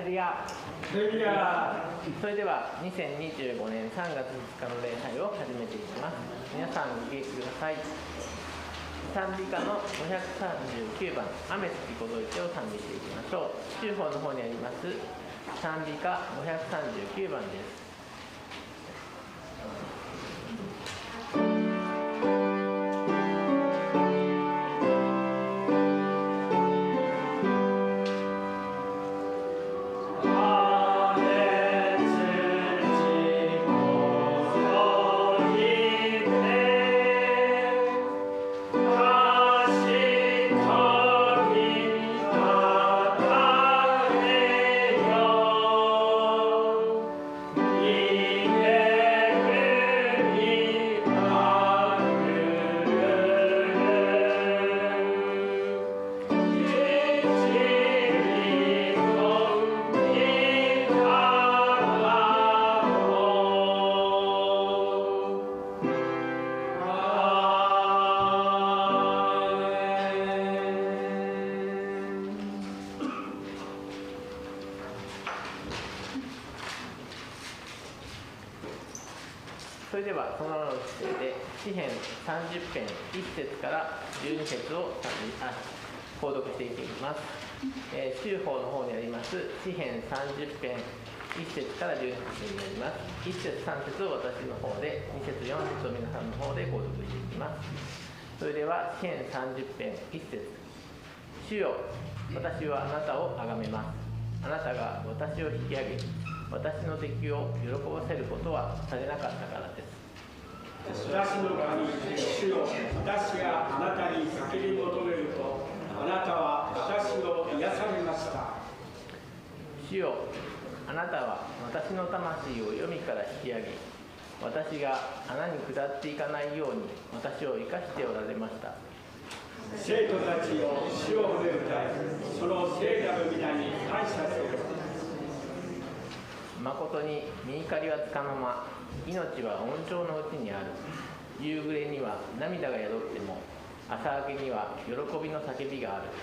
レルヤ。それでは2025年3月2日の礼拝を始めていきます。皆さんご起立ください。賛美歌の539番「雨月こどいて」を賛美していきましょう。中方の方にあります賛美歌539番です。それではそのままの姿勢で詩編30編1節から12節を購読していきます。修法の方にあります詩編30編1節から12節になります。1節3節を私の方で、2節4節を皆さんの方で購読していきます。それでは詩編30編1節。主よ、私はあなたを崇めます。あなたが私を引き上げ、私の敵を喜ばせることはされなかったからです。私の神、主よ、私があなたに叫び求めると、あなたは私を癒されました。主よ、あなたは私の魂を黄泉から引き上げ、私が穴に下っていかないように私を生かしておられました。生徒たちを主を褒め歌い、その聖なる皆に感謝せよ。誠に身怒りはつかの間、命は温床のうちにある。夕暮れには涙が宿っても、朝明けには喜びの叫びがある。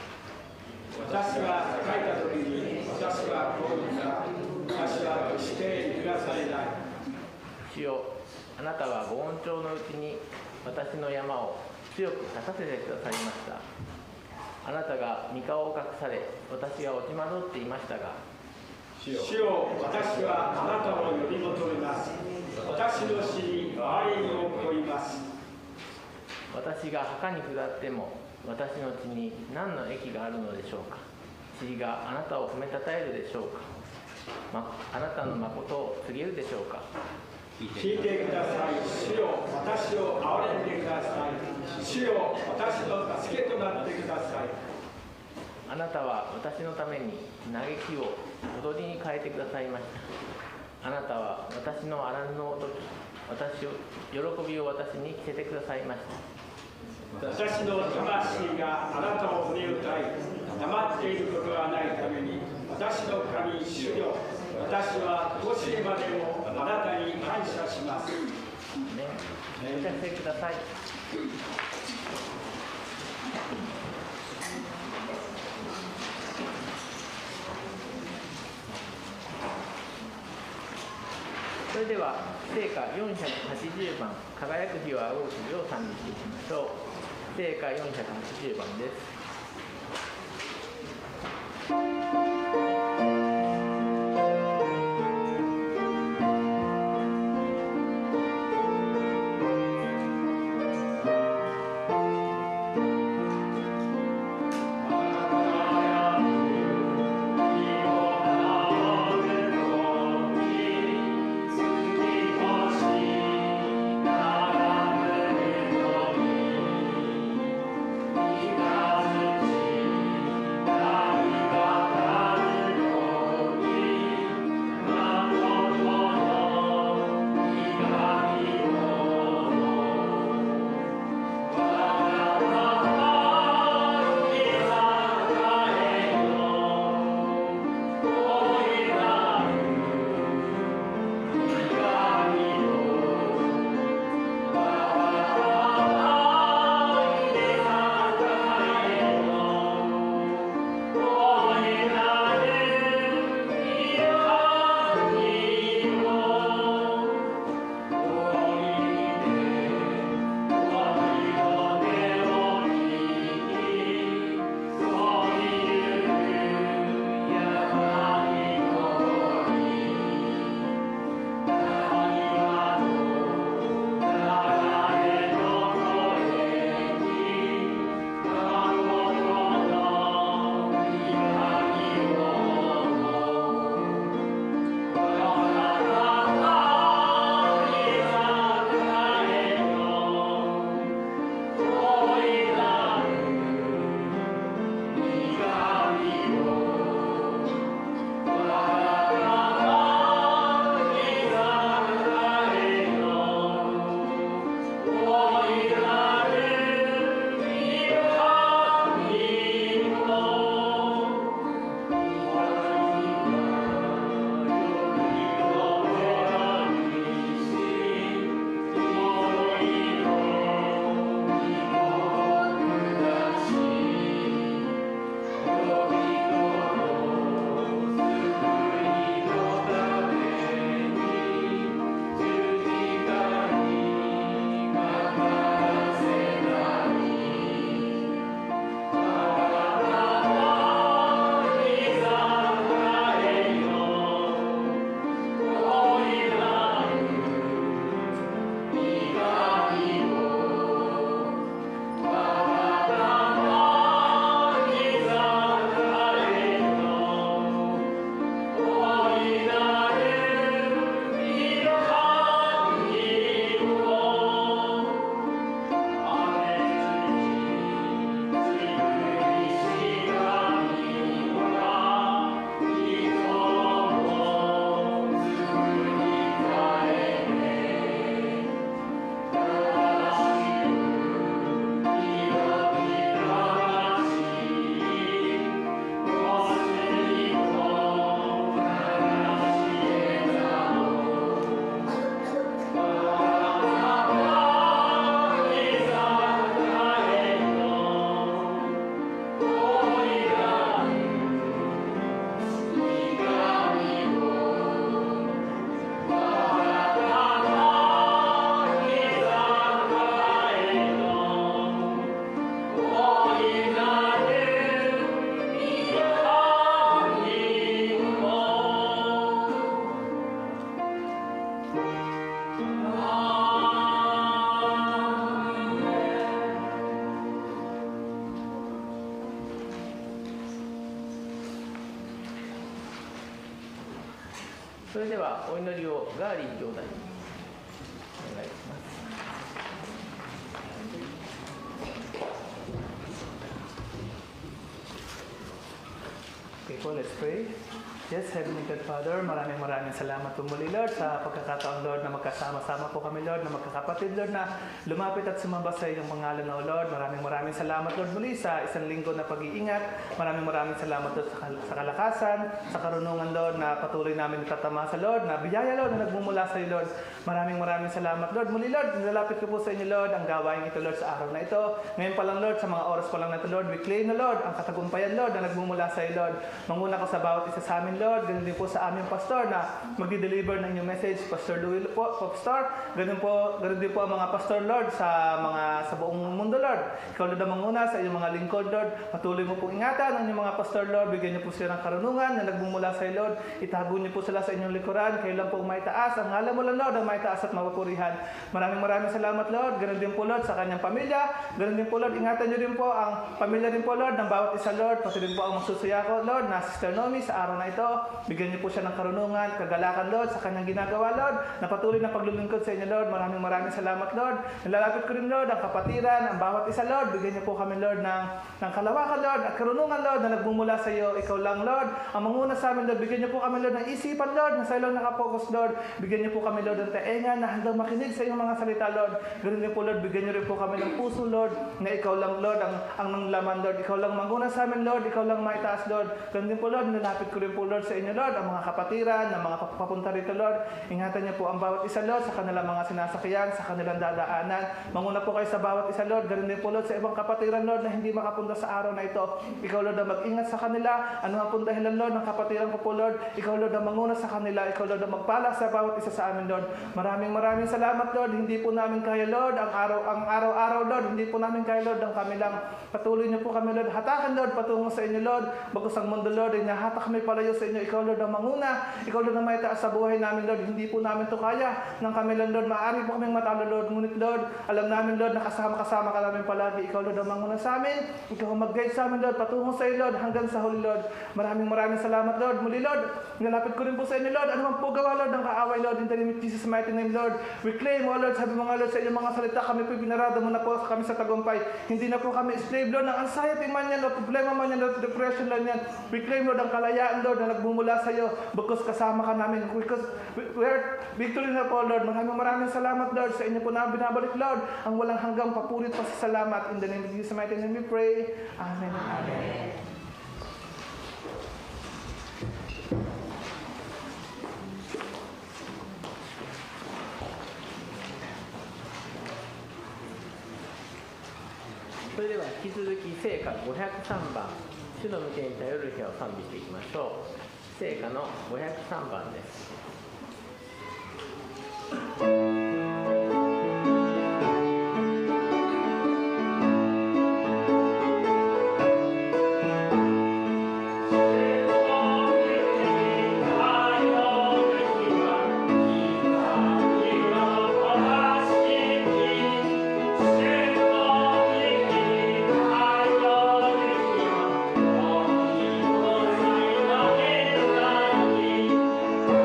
私が書いた時に、私はこう言った。私は決して揺らされない。主よ、あなたはご温床のうちに私の山を強く立たせてくださいました。あなたが御顔を隠され、私が落ち惑っていましたが、主よ、私はあなたを呼び求めます。私の死に周りを追います。私が墓に下っても、私の地に何の益があるのでしょうか。地があなたを褒めたたえるでしょうか。あなたの誠を告げるでしょうか。聞いてください。主よ、私を憐れんでください。主よ、私の助けとなってください。あなたは私のために嘆きを踊りに変えてくださいました。あなたは私の荒布を解き、喜びを私に着せてくださいました。私の魂があなたを褒め歌い、黙っていることはないために、私の神、主よ、私はどしまでもあなたに感謝します。お茶してください。それでは聖歌480番「輝く日は青く日」を賛美していきましょう。聖歌480番です。God それではお祈りをガーリー兄弟にお願いします。Okay po, let's pray. Yes, Heavenly God Father, maraming salamat po muli, Lord, sa pagkakataon, Lord, na magkasama-sama po kami, Lord, na magkakapatid, Lord, na lumapit at sumamba sa iyong pangalan, O Lord. Maraming salamat, Lord, muli sa isang linggo na pag-iingat. Maraming salamat, Lord, sa kalakasan, sa karunungan, Lord, na patuloy namin natatama sa Lord, na biyaya, Lord, na nagmumula sa iyo, Lord. Maraming salamat, Lord. Muli, Lord, nilalapit ko po sa inyo, Lord, ang gawain ito, Lord, sa araw na ito. Ngayon pa lang, Lord, sa mga oras pa lang na ito, Lord, we claim na, Lord, ang katagumpayan, Lord, na nagmumula sa iyo, Lord. Manguna ko sa bawat isa sa amin, Lord. Ganun din po sa aming pastor na magdi-deliver ng inyong message, Pastor Louie po, Pastor. Ganun din po ang mga pastor, Lord, sa buong mundo, Lord. Ikaw, Lord, ang manguna sa iyong mga lingkod, Lord. Patuloy mo pong ingatan ang inyong mga pastor, Lord. Bigyan niyo po sila ng karunungan na nagmumula sa iyo, Lord. Itago niyo po sila sa inyong likuran. Kayo lang po may taas. Ang ngalan mo lang, Lord, ang may taas at mapupurihan. Maraming salamat, Lord. Ganun din po, Lord, sa kanyang pamilya. Ganun din po, Lord. Ingatan niyo din po ang pamilya din po, Lord, ng bawat isa, Lord. Pati din po ang magsusuya ko, Lord, na Sister Nomi sa araw na ito. Bigyan niyo po siya ng karunungan, kagalakan, Lord, sa kanyang ginagawa, Lord, na patuloy na paglulingkod sa inyo, Lord. Maraming salamat, Lord. Nilalapit ko rin, Lord, ang kapatiran, ang bawat isa, Lord. Bigyan niyo po kami, Lord, ng kalawakan, Lord, at karunungan, Lord, na nagmumula sa iyo. Ikaw lang, Lord, ang manguna sa amin, Lord. Bigyan niyo po kami, Lord, ng isipan, Lord, na sa iyo lang nakapokus, Lord. Bigyan niyo po kami, Lord, ng taengan na hanggang makinig sa iyong mga salita, Lord. Ganun din po, Lord, bigyan niyo rin po kami ng puso, Lord, na ikaw lang, Lord, ang nanglaman, Lord. Ikaw lang manguna sa amin, Lord. Ikaw lang maitaas, Lord. Ganun din po, Lord, nilapit ko rin po, Lord, sa inyo, Lord, ang mga kapatiran, na mga papunta rito, Lord. Ingatan niyo po ang bawat isa, Lord, sa kanilang mga sinasakyan, sa kanilang dadaanan. Manguna po kayo sa bawat isa, Lord. Ganun din po, Lord, sa ibang kapatiran, Lord, na hindi makapunta sa araw na ito. Ikaw, Lord, ang mag-ingat sa kanila. Ano ang puntahin, Lord, ng kapatiran ko po, Lord. Ikaw, Lord, ang manguna sa kanila. Ikaw, Lord, ang magpala sa bawat isa sa amin, Lord. Maraming salamat, Lord. Hindi po namin kaya, Lord, ang araw-araw, Lord. Hindi po namin kaya, Lord, ang kami lang. Patuloy niyo po kami, Lord. Hatakan, Lord, patungo sa inyo, Lord. Bagos ang mundo, Lord, ay nahatak kami palayo sa inyo. Ikaw, Lord, ang manguna. Ikaw, Lord, ang may taas sa buhay namin, Lord. Hindi po namin to kaya ng kami lang, Lord. Maaari po kaming matalo, Lord. Ngunit, Lord, alam namin, Lord, na kasama ka namin palagi. Ikaw, Lord, ang manguna sa amin. Ikaw ang mag-guide sa amin, Lord. Patungo sa iyo, Lord, hanggang sa huli, Lord. Maraming salamat, Lord. Muli, Lord, nalapit ko rin po sa inyo, Lord. Ano man po gawa, Lord, ng kaaway, Lord. In the name of Jesus' mighty name, Lord. We claim, O Lord, sabi mo nga, Lord, sa inyong mga salita, kami po binarada mo na po kami sa tagumpay. Hindi na po kami slave, Lord, ng anxiety man yan, Lord, problema man yan, Lord, depression lang yan. We claim, Lord, ang kalayaan, Lord, na nagmumula sa iyo, because kasama ka namin. Because we are victory na po, Lord. Maraming salamat, Lord, sa inyo po na binabalik, Lord, ang walang hanggang papurit pa sa salamat. In the name of Jesus' mighty name we pray. Amen. Amen.それでは引き続き聖歌503番主の御手に頼る日を賛美していきましょう。聖歌の503番です。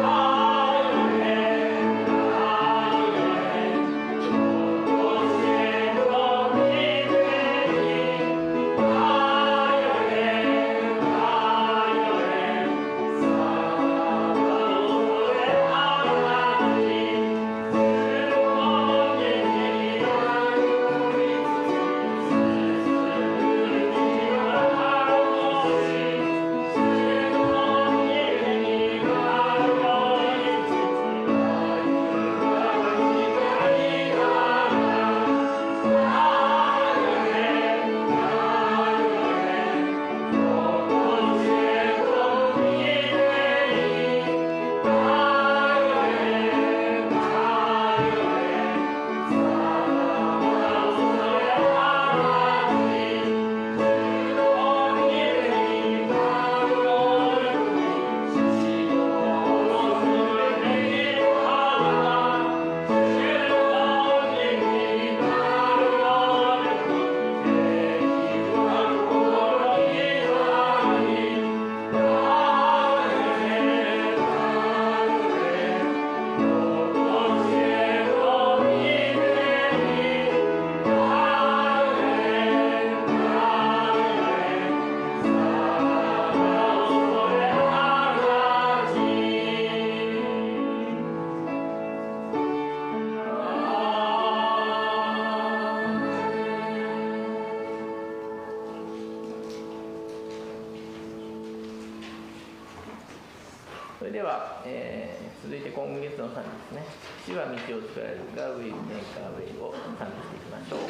Ah それでは、続いて今月の賛美ですね。主は道を作られるが、ウィル・メイカー・ウェイを賛美していきましょう。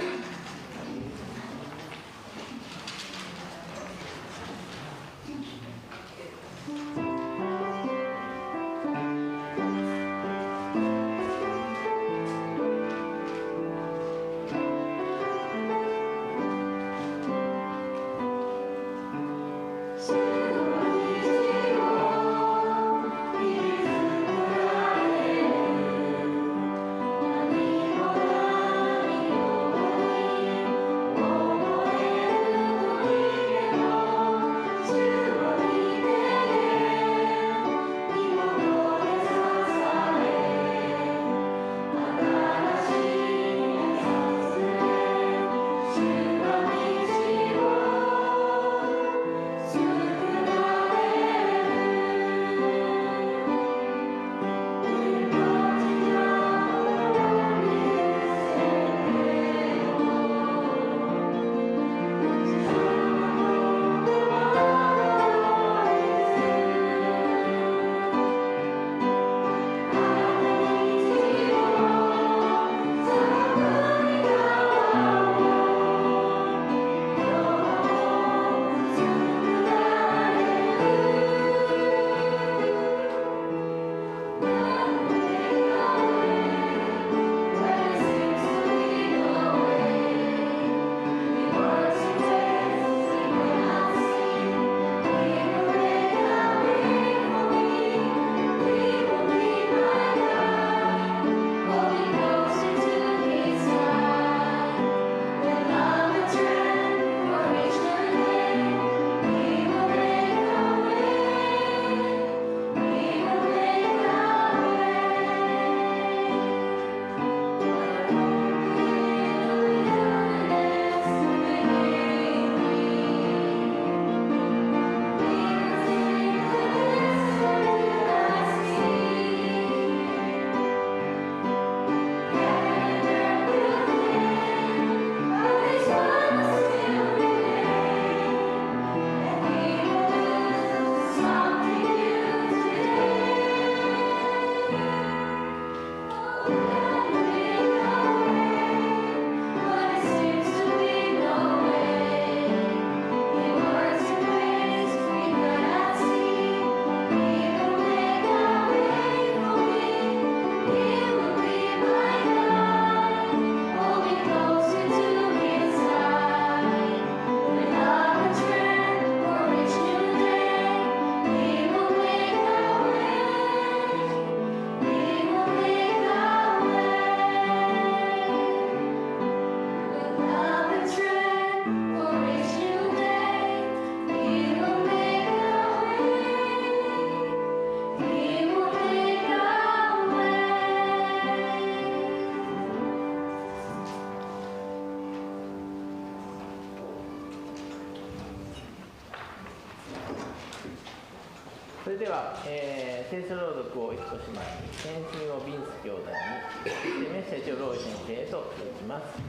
それでは、聖書朗読を一とします。先進をビンス兄弟に、そしてメッセージをローイ先生へと続きます。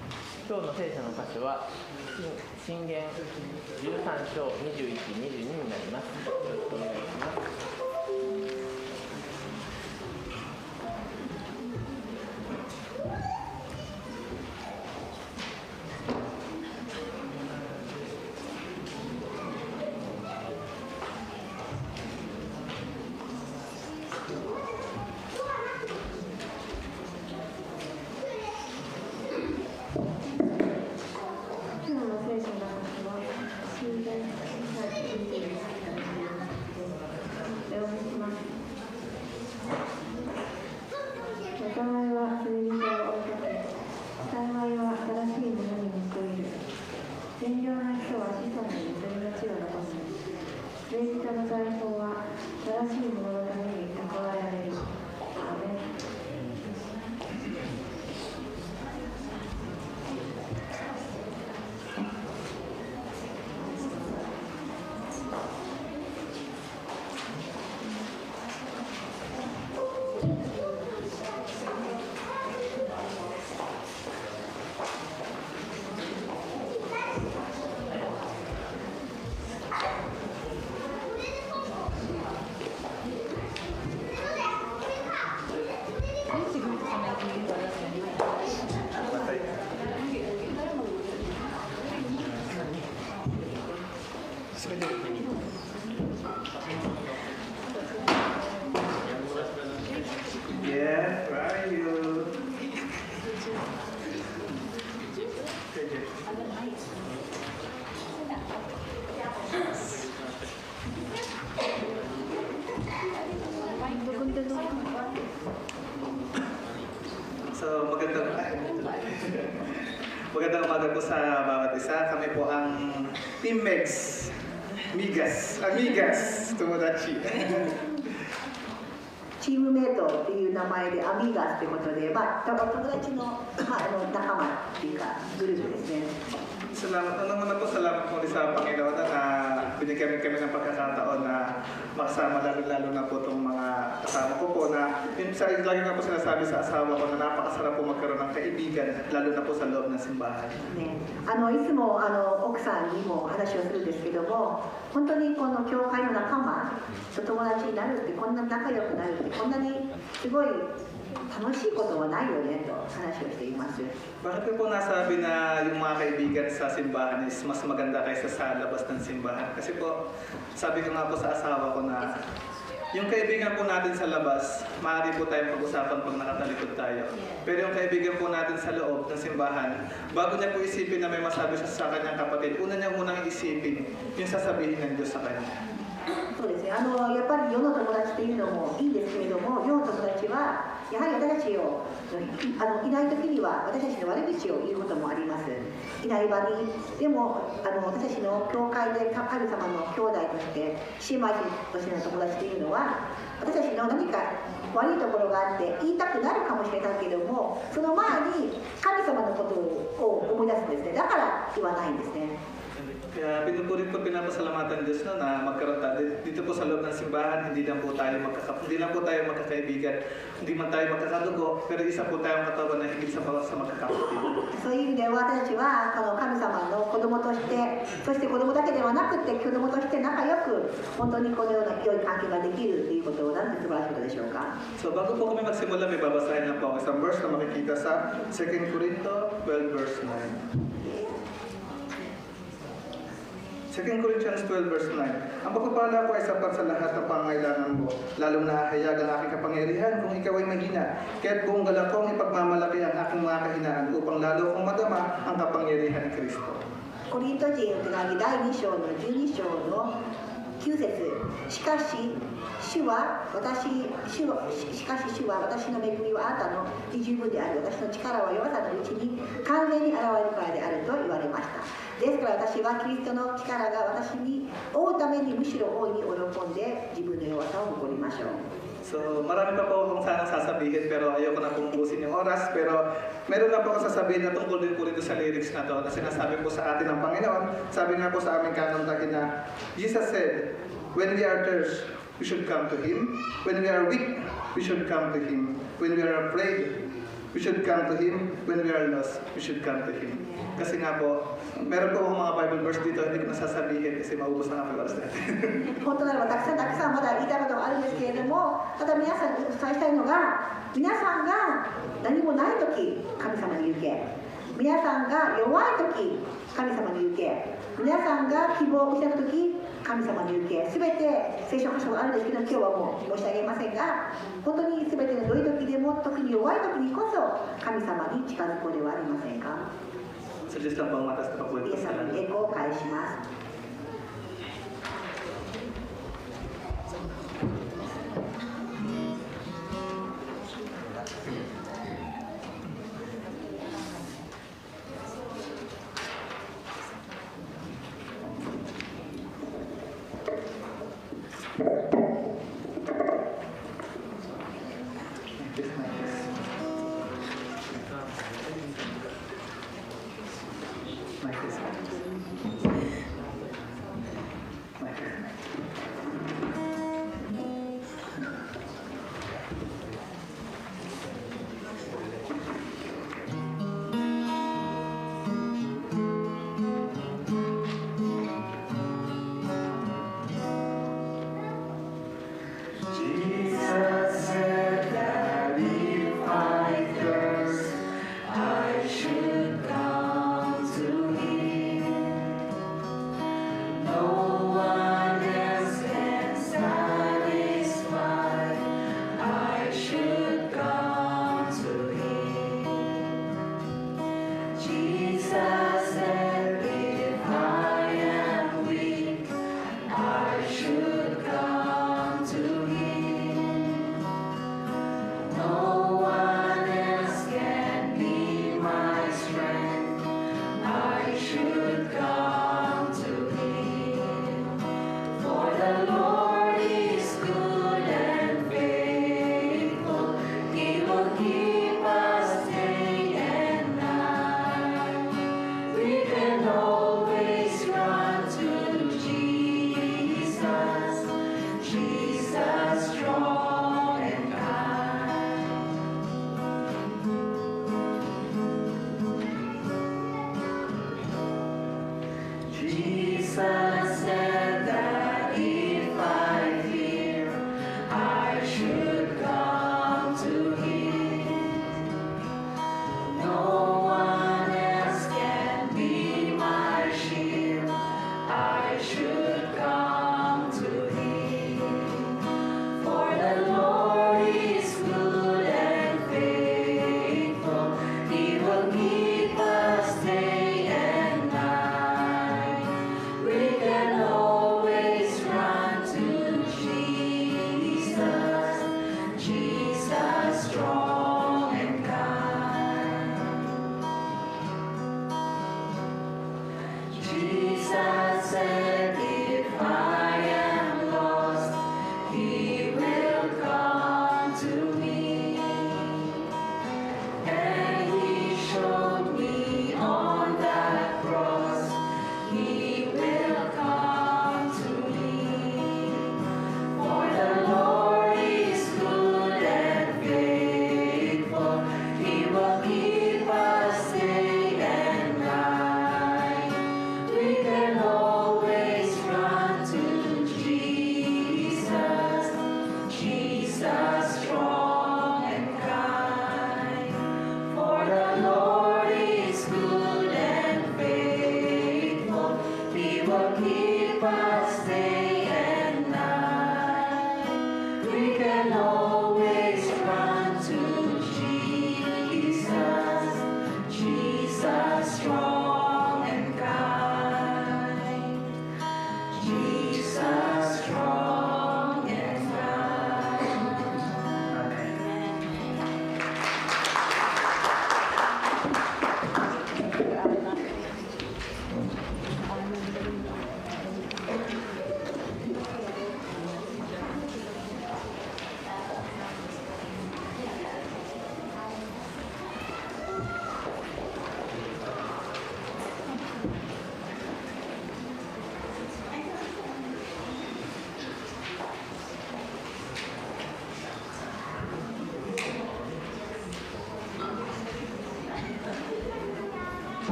今日の聖書の箇所は、箴言13章21、22になります。よろしくお願いします。Yes, where are you? So, magandang umaga po sa bawat isa. Kami po ang Team Megs. Amigas, Tomodachi. チームメイトっていう名前でアミーガスということで、まあ、友達の、仲間っていうかグループですね。 Salamat muli sa Panginoon na binigyan kami ng pagkakataon na makasama lalo na po itong mga kasama ko po na lagi nga po sinasabi sa asawa ko na napakasarap po magkaroon ng kaibigan lalo na po sa loob ng simbahan. ね、いつも奥さんにも話をするんですけども、本当にこの教会の仲間と友達になるってこんな仲良くなるってこんなにすごい楽しいことはないよねと話をしています。 Bakit po nasabi na yung mga kaibigan sa simbahan is mas maganda kaysa sa labas ng simbahan? Kasi po, sabi ko nga po sa asawa ko na yung kaibigan po natin sa labas, maaari po tayong pag-usapan pag nakatalikod tayo. Pero yung kaibigan po natin sa loob ng simbahan, bago niya po isipin na may masabi siya sa kanyang kapatid, una niya munang isipin yung sasabihin ng Diyos sa kanya. そうですね、やっぱり世の友達というのもいいんですけれども、世の友達はやはり私たちをいない時には私たちの悪口を言うこともあります。いない場にでも私たちの教会で神様の兄弟として姉妹としての友達というのは私たちの何か悪いところがあって言いたくなるかもしれないけれども、その前に神様のことを思い出すんですね。だから言わないんですね。 Kaya pinupulit ko pinapasalamatan Diyos na magkaroon tayo dito po sa loob ng simbahan, hindi lang po tayo magkakaibigan, hindi man tayo magkakadugo, pero isa po tayong katawan na higit sa magkakapatid. そういう意味で私たちは神様の子供として、そして子供だけではなくて子供として仲良く本当にこのような良い関係ができるということなんて素晴らしいことでしょうか。 So bago po kami magsimula, may babasahin lang po ang isang verse na makikita sa 2 Corinto 12 verse 9. 2 Corinthians 12 verse 9. Ang pagpapala ko ay sapat sa lahat ng pangailangan mo, lalong nahahayag ang aking kapangyarihan kung ikaw ay mahina. Kaya't buong galak kong ipagmamalaki ang aking mga kahinaan upang lalo kong madama ang kapangyarihan ni Kristo. コリント人の手紙第2章の12章の9節。しかし主は私の恵みはあなたの不十分である。私の力は弱さのうちに完全に現れるからであると言われました。ですから私はキリストの力が私に負うためにむしろ大いに喜んで自分の弱さを誇りましょう。 So marami pa po akong sanang sasabihin pero ayoko na pong ubusin yung oras. Pero meron na po akong sasabihin na tungkol din po dito sa lyrics na to na sinasabi po sa atin ng Panginoon. Sabi nga po sa aming kanuntakin na Jesus said, when we are thirst, we should come to Him. When we are weak, we should come to Him. When we are afraid, we should come to Him. When we are lost, we should come to Him. Kasi nga po, meron po akong mga Bible verse dito, hindi ko nasasabihin kasi maubos na nga po oras natin. 本当ならばたくさんまだ言いたいことがあるんですけれども、ただ皆さんにお伝えしたいのが、皆さんが何もないとき神様に行け、皆さんが弱いとき神様に行け、皆さんが希望を失ったとき神様に行け。すべて聖書箇所があるんですけど、今日はもう申し上げませんが、本当にすべての良いときでも特に弱いときにこそ神様に近づこうではありませんか。 So just lang po ang matas na papulit イエス様に栄光を返します。 So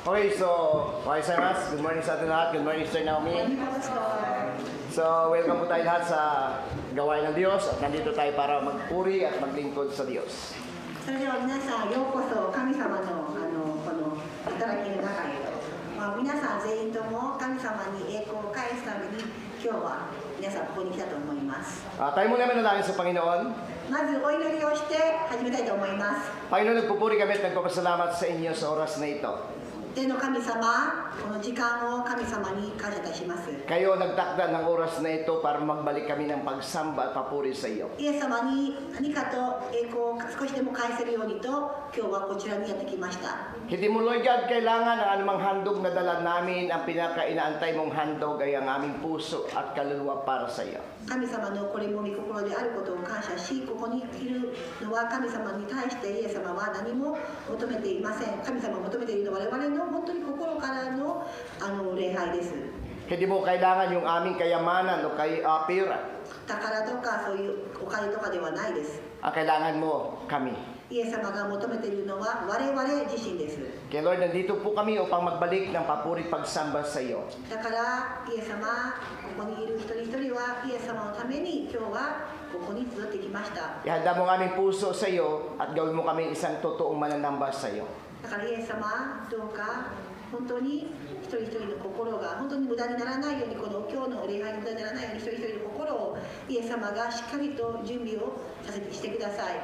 Okay, so, makisaymas. Good morning sa atin lahat. Good morning, Sister Naomi. So, welcome po tayo lahat sa gawain ng Diyos. At nandito tayo para magpuri at maglingkod sa Diyos. それでは皆さん、ようこそ神様のこの働きの中へと、皆さん全員とも神様に栄光を返すために今日は皆さんここに来たと思います。 Tayo muna manalangin sa Panginoon. まずお祈りをして始めたいと思います。 Panginoon, nagpupuri kami at nagpapasalamat sa inyo sa oras na ito. 天の神様、この時間を神様に感謝いたします。 Kayo nagtakda ng oras na ito para magbalik kami ng pagsamba at papuri sa iyo. イエス様に何かと栄光を少しでも返せるようにと今日はこちらにやってきました。 Hindi mo, Lord God, kailangan ang anumang handog na dala namin. Ang pinaka-inaantay mong handog ay ang aming puso at kaluluwa para sa iyo. 神様のこれも御心であることを感謝し、ここにいるのは神様に対してイエス様は何も求めていません。神様が求めているのは我々の本当に心からの礼拝です。 Hindi mo kailangan yung aming kayamanan o pera. 宝とかそういうお金とかではないです。 Ang kailangan mo, kami. イエス様が求めているのは我々自身です。 Kaya Lord, nandito po kami upang magbalik ng papuri pagsamba sa iyo. だからイエス様、ここにいる一人一人はイエス様のために今日はここに集ってきました。 Ihanda mo ang aming puso sa iyo at gawin mo kami isang totoong mananamba sa iyo. だからイエス様、どうか本当に一人一人の心が本当に無駄にならないように、この今日の礼拝に無駄にならないように一人一人の心をイエス様がしっかりと準備をしてください。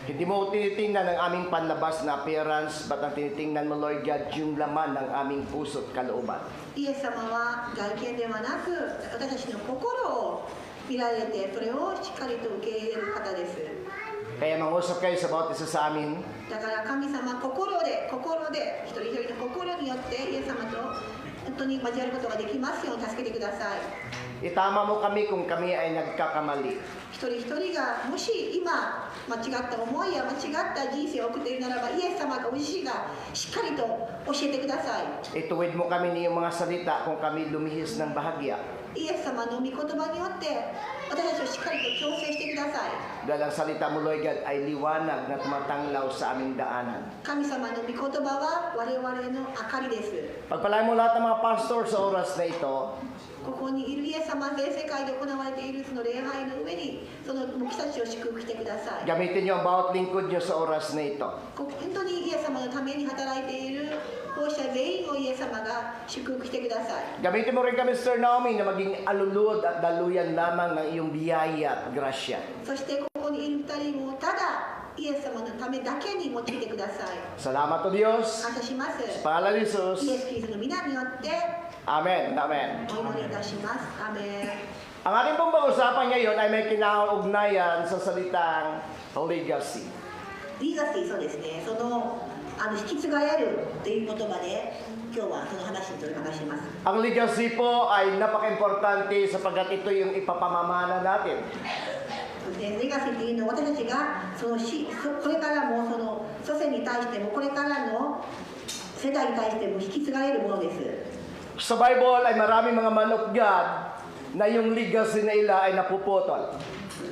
Hindi mo tinitingnan ang aming panlabas na appearance, but ang tinitingnan mo, Lord God, yung laman ng aming puso at kalooban. イエス様は外見ではなく私たちの心を見られて、それをしっかりと受け入れる方です。 Kaya mangusap kayo sa bawat isa sa amin. だから神様、心で一人一人の心によってイエス様と本当に交わることができますように助けてください。 Itama mo kami kung kami ay nagkakamali. 一人一人がもし今間違った思いや間違った人生を送っているならば、イエス様がご自身がしっかりと教えてください。 Ituwid mo kami ng iyong mga salita kung kami lumihis ng bahagya. イエス様の御言葉によって私たちをしっかりと矯正してください。 Dahil ang salita mo, Lord God, ay liwanag na tumatanglaw sa aming daanan. 神様の御言葉は我々の明かりです。 Pagpalain mo lahat ng mga pastor sa oras na ito. ここにいるイエス様、全世界で行われているその礼拝の上にその牧師たちを祝福してください。 Gamitin niyo ang bawat lingkod niyo sa oras na ito. 本当にイエス様のために働いている奉仕者全員をイエス様が祝福してください。 Gamitin mo rin kami, Sister Naomi, na maging alulod at daluyan lamang ng iyong biyaya at grasya. そしてここにいる2人もただイエス様のためだけに用いてください。 Salamat o Diyos. 感謝します。 Sa pangalan ni Jesus. イエス・キリストの皆によって Amen. Amen. お祈りいたします。アーメン。 Ang ating pong pag-usapan ngayon ay may kinakaugnayan sa salitang legacy. リーガシー、そうですね。その引き継がれるという言葉で今日はその話について話します。 Ang legacy po ay napaka-importante sapagkat ito yung ipapamamana natin. レガシーというのは私たちがこれからもその祖先に対してもこれからの世代に対しても引き継がれるものです。 Sa Bible ay maraming mga man of God na yung legacy nila ay napuputol.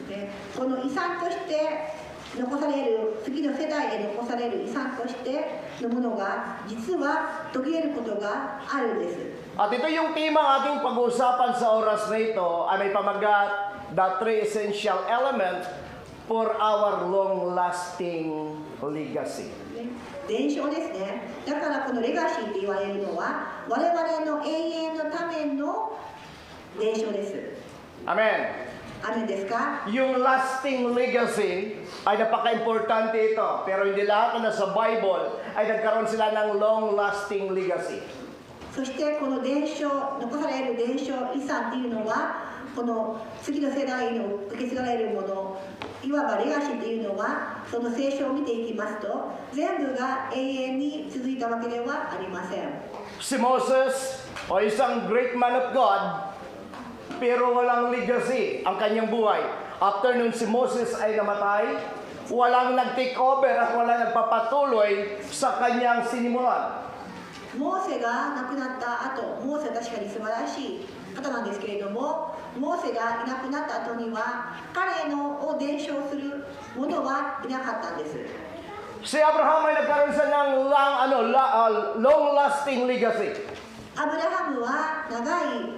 でこの遺産として残される、次の世代へ残される遺産としてのものが実は途切れることがあるんです。 At ito yung tema ating pag-uusapan sa oras na ito ay may pamagat the three essential elements for our long-lasting legacy. 伝承ですね。だからこのレガシーって言われるのは我々の永遠のための伝承です。 Amen. あるんですか？ Yung lasting legacy ay napaka-importante ito. Pero hindi lahat na nasa Bible ay nagkaroon sila ng long-lasting legacy. そしてこの伝承、残される伝承遺産っていうのはこの次の世代の受け継がれるもの、いわばレガシーっていうのはその聖書を見ていきますと全部が永遠に続いたわけではありません。 Si Moses o isang great man of God pero walang legacy ang kanyang buhay. After nun si Moses ay namatay, walang nag-take over at walang nagpapatuloy sa kanyang sinimulan. モーセが亡くなった後、モーセは確かに素晴らしい方なんですけれども、モーセがいなくなった後には彼のを伝承する者はいなかったんです。Si Abraham ay nagkaroon siya ng long-lasting legacy. アブラハムは長い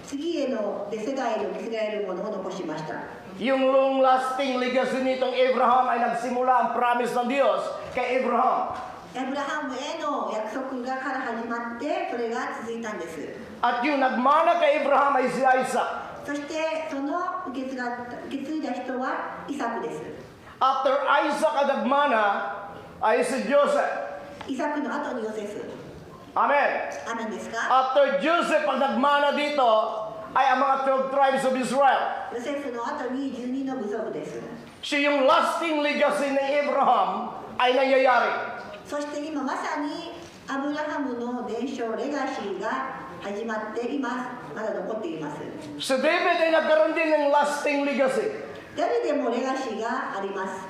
次への世代への受け継がれるものを残しました。 Yung long-lasting legacy nitong Abraham ay nagsimula ang promise ng Diyos kay Abraham. アブラハムへの約束がから始まってそれが続いたんです。 At yung nagmana kay Abraham ay si Isaac. そしてその受け継いだ人はイサクです。 After Isaac ang nagmana ay si Joseph. イサクの後にヨセフ。 Amen. アメンですか？ After Joseph ang nagmana dito ay ang mga 12 tribes of Israel. ヨセフの後に12の部族です。 Siya yung lasting legacy ni Abraham ay nangyayari. そして今まさにアブラハムの伝承レガシーが始まっています。まだ残っています。 Si David ay nagkaroon din ng lasting legacy. ダビデもレガシーがあります。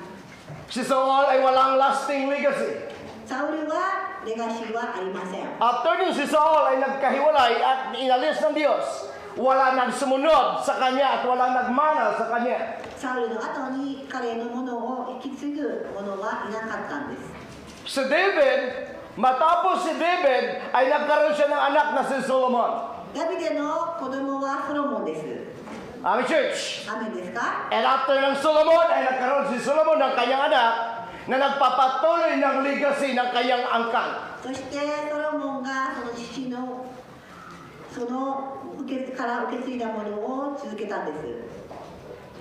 Si Saul ay walang lasting legacy. サウルはレガシーはありません。 After nung si Saul ay nagkahiwalay at inalis ng Diyos, wala nang sumunod sa kanya at wala nagmana sa kanya. サウルの後に彼のものを引き継ぐ者はいなかったんです。 Si David, matapos si David, ay nagkaroon siya ng anak na si Solomon. ダビデの子供はソロモンです。 Amen, church. アメンですか？ And after ng Solomon, ay nagkaroon si Solomon ng kanyang anak na nagpapatuloy ng legacy ng kanyang angkan. そしてソロモンがその父のから受け継いだものを続けたんです。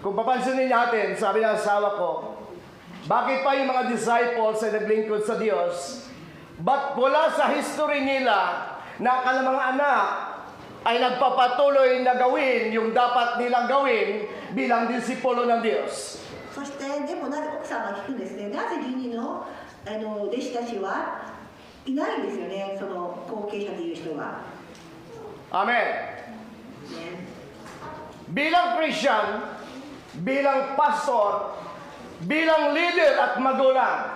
Kung papansinin natin, sabi ng asawa ko, bakit pa yung mga disciples ay naglingkod sa Diyos? Ba't wala sa history nila na kanilang mga anak ay nagpapatuloy na gawin yung dapat nilang gawin bilang disipulo ng Diyos? そしてでもなぜ奥さんが聞くんですね。なぜ12の弟子たちはいないんですよね。その後継者という人が。 Amen. ね、 Bilang Christian, bilang pastor, bilang leader at magulang,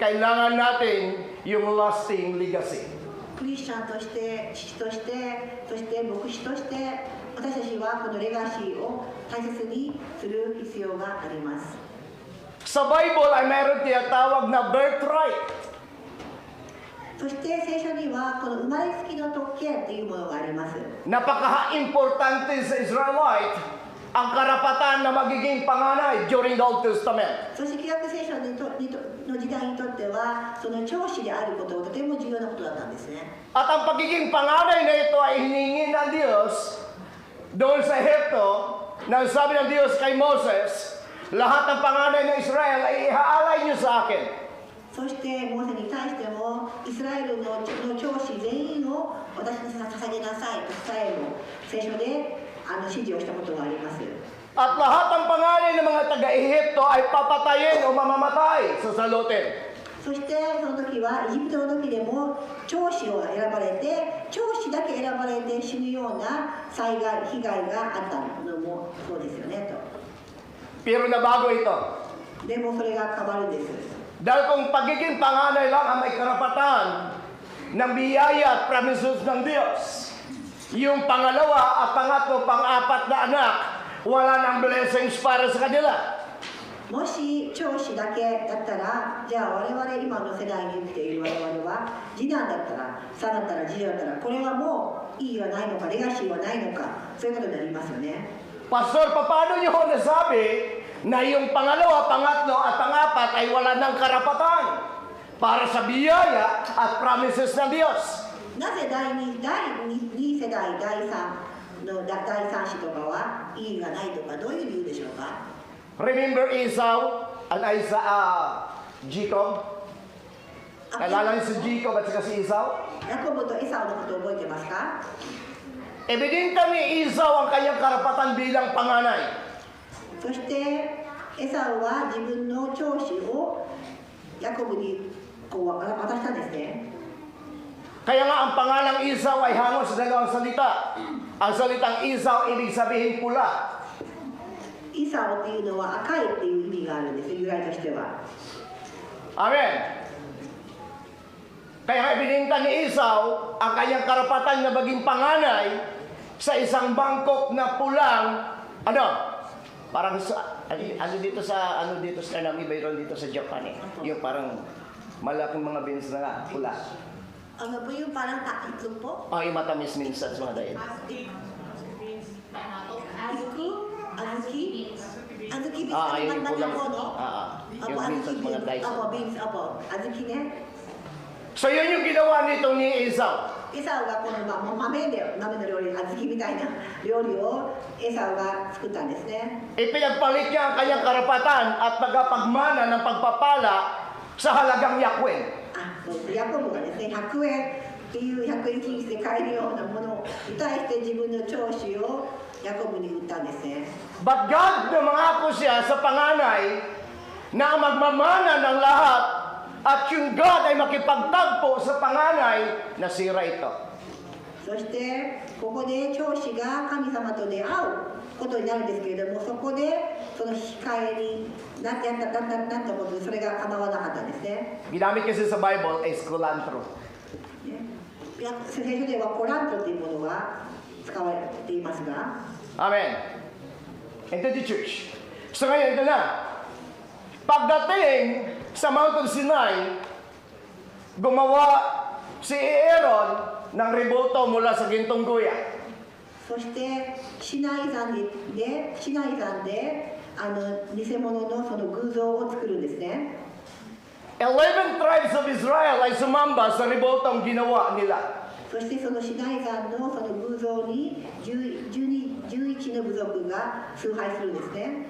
kailangan natin yung lasting legacy. クリスチャンとして父としてそして牧師として私たちはこのレガシーを大切にする必要があります。 Sa Bible ay mayroon tinatawag na birthright. そして聖書にはこの生まれつきの特権というものがあります。 Napaka-importante sa Israelite ang karapatan na magiging panganay during the Old Testament. そして旧約聖書の時代にとってはその長子であることがとても重要なことだったんですね。 At ang pagiging panganay na ito ay hiningi ng Diyos doon sa Ehipto na sabi ng Diyos kay Moses, lahat ng panganay ng Israel ay ihaalay niyo sa akin. そしてモーセに対してもイスラエルの長子全員を私に捧げなさいと伝えも聖書で指示をしたことがあります。 At lahat ng panganay ng mga taga-Ehipto ay papatayin o mamamatay sa salutin. そしてその時はエジプトの時でも長子を選ばれて長子だけ選ばれて死ぬような災害被害があったのもそうですよねと。 Pero nabago ito. でもそれが変わるんです。 Dahil kung pagiging panganay lang ang may karapatan ng biyaya at promises ng Diyos, yung pangalawa at pangatlo, pang-apat na anak, wala nang blessings para sa kanila. もし長子だけだったらじゃあ我々今の世代に生きている我々は次男だったら三だったら次女だったらこれはもう意義はないのかレガシーはないのかそういうことになりますよね。 Pastor, paano niyo nasabi na yung pangalawa, pangatlo at pangapat ay wala ng karapatan para sa biyaya at promises ng Diyos? なぜ第2世代第3子とかは意義がないとかどういう理由でしょうか？ Remember Esau and Jacob? Naalala niyo si Jacob at saka si Esau? ヤコブとエサウのことを覚えてますか？ Ebidenta ni Esau ang kanyang karapatan bilang panganay. そしてエサウは自分の長子をヤコブに渡したんですね。 Kaya nga ang pangalang Esau ay hango sa dalawang salita. Ang salitang Esau ibig sabihin pula. イサオっていうのは赤いっていう意味があるんです、由来としては。 Amen. Kaya nga ibinenta ni Esau ang kanyang karapatan na maging panganay sa isang bangkok na pulang Parang ano dito sa Nami, mayroon dito sa Japan eh. Yung parang malaking mga beans na pula. Ano po yung parang itlog po? Oh, yung matamis minsan sa mga dayan. Azuki? Azuki beans Ah, na yung naman pulang, po, no? yung minsan sa mga days. Apo, beans, apo. Azuki ne? So yun yung ginawa nitong ni Esau. エサウがこの豆の料理、小豆みたいな料理をエサウが作ったんですね。 Ipinagpalit niya ang kanyang karapatan at tagapagmana ng pagpapala sa halagang yakwin. ヤコブがですね、100円っていう100円均一で買えるようなものに対して自分の長子をヤコブに売ったんですね。 But God namangako siya sa panganay na magmamana ng lahat at yung God ay makipagtagpo sa panganay na sira ito. そしてここで長子が神様と出会うことになるんですけれども、そこでその控えになったことでそれが叶わなかったんですね。 Ginamit kasi sa Bible ay skulantro. 聖書ではコラントというものが使われていますが、 Amen. Ito the church. So ngayon, ito na. Pagdating sa Mount of Sinai, gumawa si Aaron ng riboto mula sa gintong guya. そしてシナイ山で偽物のその偶像を作るんですね。 11 tribes of Israel ay sumamba sa ribotong ginawa nila. そしてそのシナイ山のその偶像に11の部族が崇拝するんですね。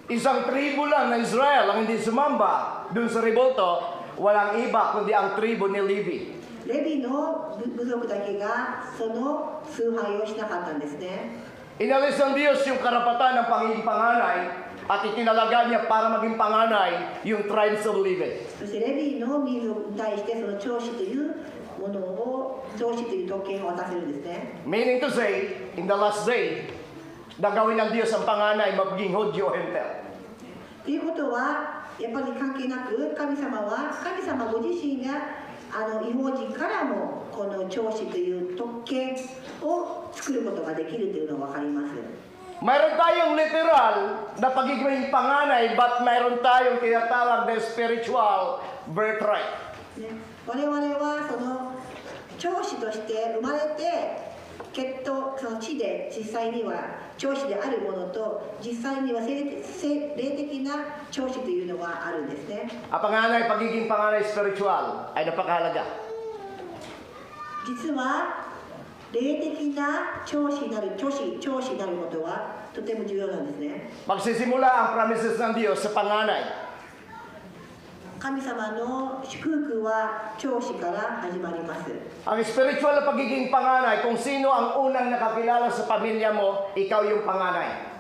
Isang tribo lang na Israel ang hindi sumamba dun sa riboto, walang iba kundi ang tribo ni Levi. レビの部族だけがその崇拝をしなかったんですね。 Inalis ng Diyos yung karapatan ng pagiging panganay at itinalaga niya para maging panganay yung tribes of Levi. そしてレビの民族に対してその長子というものを長子という特権を渡せるんですね。 Meaning to say, in the last day, gagawin ng Diyos ang panganay magiging Hudyo o Hentel. ということはやっぱり関係なく神様ご自身が異邦人からもこの長子という特権を作ることができるというのが分かります。 Mayroon tayong literal na pagiging panganay, but mayroon tayong tinatawag na spiritual birthright. ね、我々はその長子として生まれて血統その地で実際には長子であるものと実際には霊的な長子というのがあるんですね。 Ang panganay, pagiging panganay spiritual ay napakahalaga. 実は霊的な長子になることはとても重要なんですね。 Magsisimula ang promises ng Diyos sa panganay. 神様の祝福は長子から始まります。 Ang spiritual na pagiging panganay, kung sino ang unang nakakilala sa pamilya mo, ikaw yung panganay.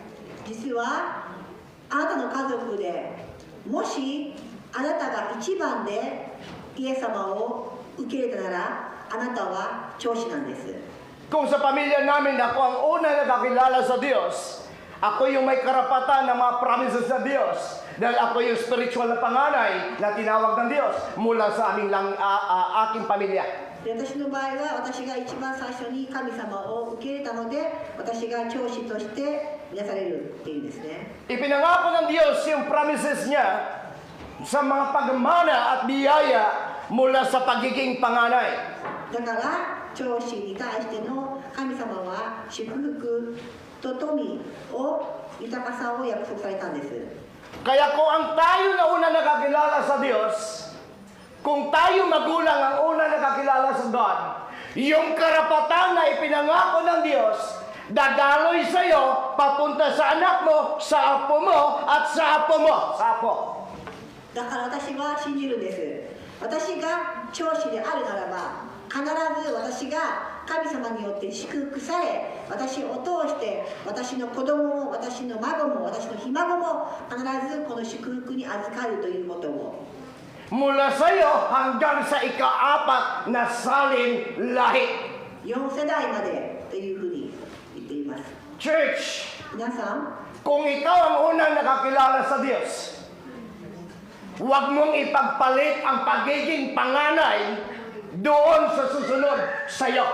実はあなたの家族でもしあなたが一番でイエス様を受け入れたならあなたは長子なんです。 Kung sa pamilya namin ako ang unang nakakilala sa Diyos, ako yung may karapatan ng mga promises sa Diyos. Dahil ako yung spiritual na panganay na tinawag ng Diyos mula sa aking pamilya. で私の場合は私が一番最初に神様を受け入れたので私が長子として見なされるっていうんですね。 Ipinangako ng Diyos yung promises niya sa mga pagmana at biyaya mula sa pagiging panganay. だから長子に対しての神様は祝福と富を豊かさを約束されたんです。 Kaya kung ang tayo na una nakakilala sa Diyos, kung tayo magulang ang una nakakilala sa God, yung karapatan na ipinangako ng Diyos, dadaloy sa iyo, papunta sa anak mo, sa apo mo, at sa apo mo. Sa apo. だから私は信じるんです。私が長子であるならば必ず私が神様によって祝福され私を通して私の子供も私の孫も私のひ孫も必ずこの祝福に預かるということを Mula sa iyo hanggang sa ika-apat na salin lahi. 4世代までというふうに言っています。 Church, 皆さん kung ikaw ang unang nakakilala sa Diyos, huwag mong ipagpalit ang pagiging panganay doon sa susunod sa iyo.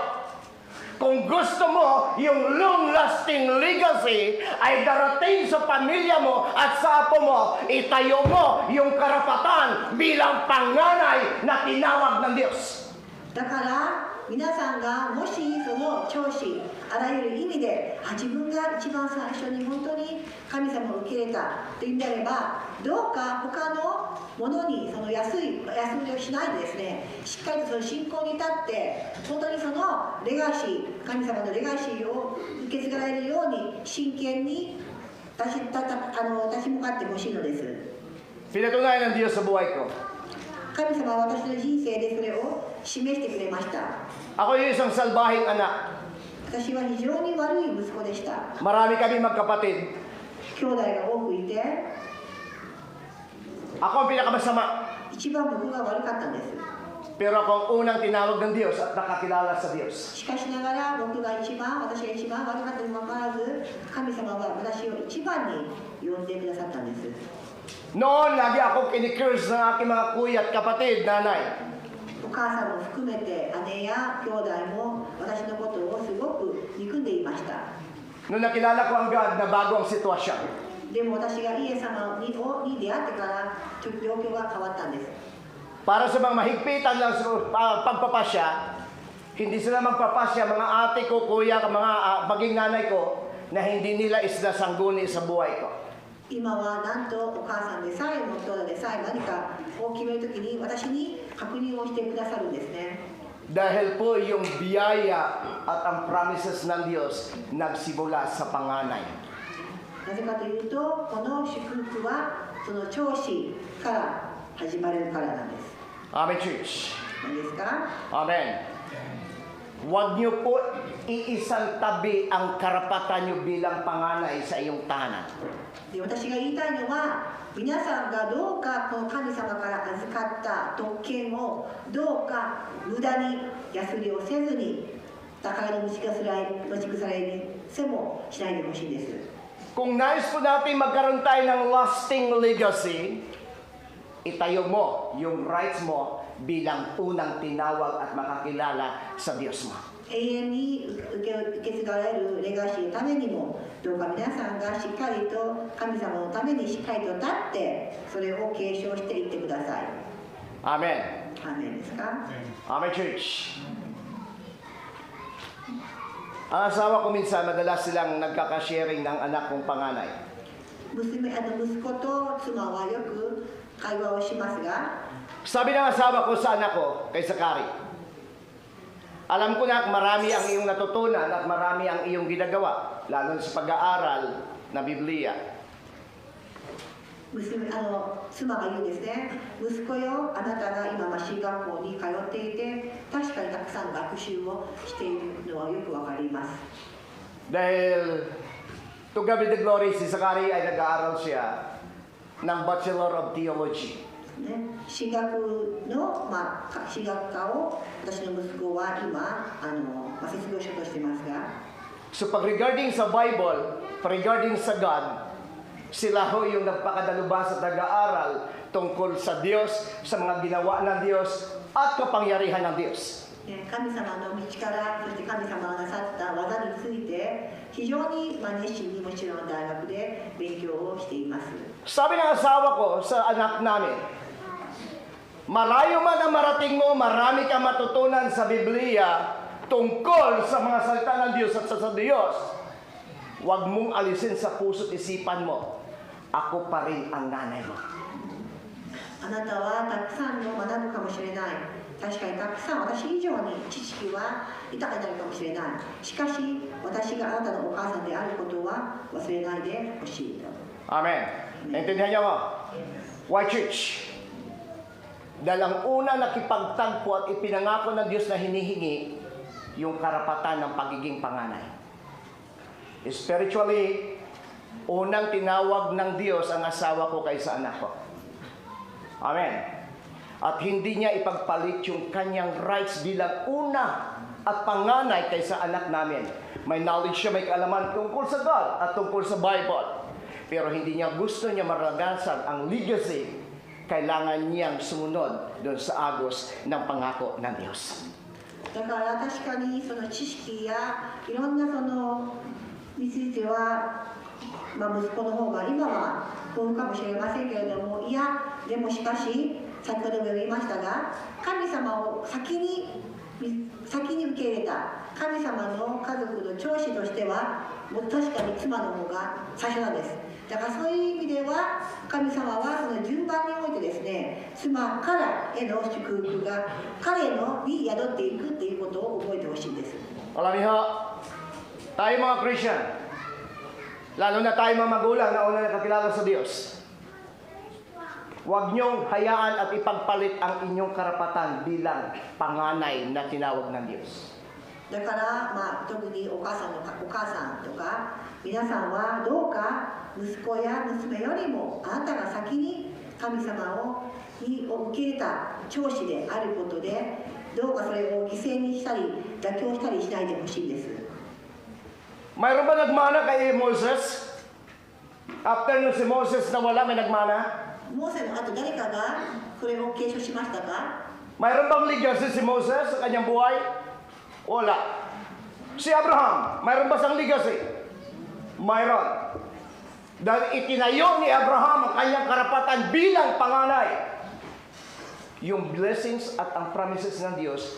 Kung gusto mo, yung long-lasting legacy ay darating sa pamilya mo at sa apo mo, itayo mo yung karapatan bilang panganay na tinawag ng Diyos. だから皆さんがもしその教師あらゆる意味で自分が一番最初に本当に神様を受け入れたというんであればどうか他のものにその休みをしないでですねしっかりとその信仰に立って本当にそのレガシー神様のレガシーを受け継がれるように真剣に立ち向かってほしいのです。 Pinatunayan ng Diyos sa buhay ko. 神様は私の人生でそれを示してくれました。 Ako yung isang salbahing anak. 私は非常に悪い息子でした。 Marami kami magkapatid. 兄弟が多くいて、 Ako ang pinakamasama. 一番僕が悪かったんです。 Pero ako ang unang tinawag ng Diyos at nakakilala sa Diyos. しかしながら私が一番悪かったにもかかわらず、神様は私を一番に呼んでくださったんです。 Noon, lagi akong kinikurse ng aking mga kuya at kapatid, nanay. お母さんも含めて姉や兄弟も私のことをすごく憎んでいました。 Noong nakilala ko ang God na bago ang sitwasyon. でも私がイエス様に出会ってから状況が変わったんです。 Para sa mga mahigpitan lang sa pagpapasya, hindi sila magpapasya, mga ate ko, kuya, maging nanay ko, na hindi nila isinasangguni sa buhay ko. 今はなんとお母さんでさえも兄弟でさえ何かを決めるときに私に確認をしてくださるんですね。 Dahil po yung biyaya at ang promises ng Diyos nagsimula sa panganay. なぜかというとこの祝福はその長子から始まるからなんです。 Amen, church. 何ですか？ Amen. Huwag niyo po iisang tabi ang karapatan niyo bilang panganay sa iyong tahanan. で私が言いたいのは皆さんがどうかこの神様から預かった特権をどうか無駄に安売りをせずに宝の持ち腐れにせもしないでほしいんです。 Kung nais po natin magkaroon tayo ng lasting legacy, itayo mo yung rights mo bilang unang tinawag at makakilala sa Diyos mo. 永遠に受け継がれるレガシーのためにもどうか皆さんがしっかりと神様のためにしっかりと立ってそれを継承していってください。 Amen. アーメンですか？ Amen, church. Ang asawa ko minsan, madalas silang nagkakasharing ng anak kong panganay. 息子と妻はよく会話をしますが Sabi ng asawa ko sa anak ko, kay Sakari, alam ko na marami ang iyong natutunan at marami ang iyong ginagawa, lalo sa pag-aaral na Biblia. 妻が言うんですね。息子よ、あなたが今進学校に通っていて、確かにたくさん学習をしているのはよくわかります。 Dahil, to God be the glory, si Sakari ay nag-aaral siya ng Bachelor of Theology. ね、進学の、進学科を私の息子は今卒業しようとしてますが So pag regarding sa Bible, regarding sa God, sila ho yung nagpakadalubhasa at nag-aaral tungkol sa Diyos, sa mga ginawa ng Diyos, at kapangyarihan ng Diyos. 神様の道からそして神様がなさった技について非常に熱心にもちろん大学で勉強をしています。 Sabi ng asawa ko sa anak namin, malayo man ang marating mo, marami kang matutunan sa Biblia tungkol sa mga salita ng Diyos at sa Diyos. Huwag mong alisin sa puso't isipan mo, ako pa rin ang nanay mo. あなたはたくさんの学ぶかもしれない。確かにたくさん私以上に知識は豊かになるかもしれない。しかし私があなたのお母さんであることは忘れないでほしい。 Amen. Naintindihan niyo ko? Why church? Dahil ang una nakipagtagpo at ipinangako ng Diyos na hinihingi yung karapatan ng pagiging panganay. Spiritually, unang tinawag ng Diyos ang asawa ko kaysa anak ko. Amen. At hindi niya ipagpalit yung kanyang rights bilang una at panganay kaysa anak namin. May knowledge siya, may kaalaman tungkol sa God at tungkol sa Bible. Pero hindi niya gusto niya maranasan ang legacy. Kailangan niyang sumunod doon sa agos ng pangako ng Diyos. だから確かにその知識やいろんなそのについては、息子の方が今は幸運かもしれませんけれども、いやでもしかし先ほども言いましたが、神様を先に受け入れた神様の家族の長子としてはもう確かに妻の方が最初なんです。だからそういう意味では神様はその順番においてですね、妻からへの祝福が彼のに宿っていくっていうことを覚えてほしいです。 Alam niyo, tayo mga Christian, lalo na tayo mga magulang na una nakakilala sa Diyos, huwag niyong hayaan at ipagpalit ang inyong karapatan bilang panganay na tinawag ng Diyos. だから特にお母さんとか皆さんはどうか息子や娘よりもあなたが先に神様を受け入れた長子であることで、どうかそれを犠牲にしたり妥協したりしないでほしいです。 Mayroon ba nagmana kay Moses? After nung si Moses nawala, may nagmana? モーセの後誰かがこれを継承しましたか？ Mayroon bang legacy si Moses sa kanyang buhay? Wala. Si Abraham, mayroon ba siyang legacy? Mayroon. Dahil itinayo ni Abraham ang kanyang karapatan bilang panganay. Yung blessings at ang promises ng Diyos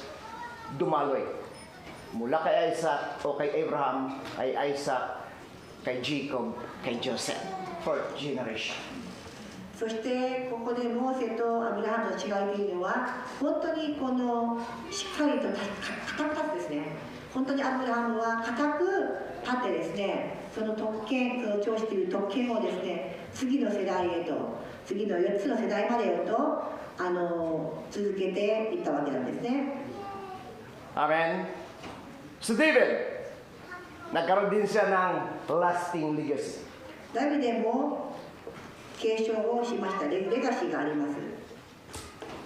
dumaloy. Mula kay Isaac o kay Abraham, kay Isaac, kay Jacob, kay Joseph. Fourth generation. そしてここでモーセとアブラハムの違いというのは本当にこのしっかりと固く立つですね。本当にアブラハムは固く立ってですね、その特権、その長子という特権をですね、次の世代へと、次の4つの世代までへと続けていったわけなんですね。 Amen. Si David, nagkaroon din siya ng lasting legacy. ダビデも継承をしました。レガシーがあります。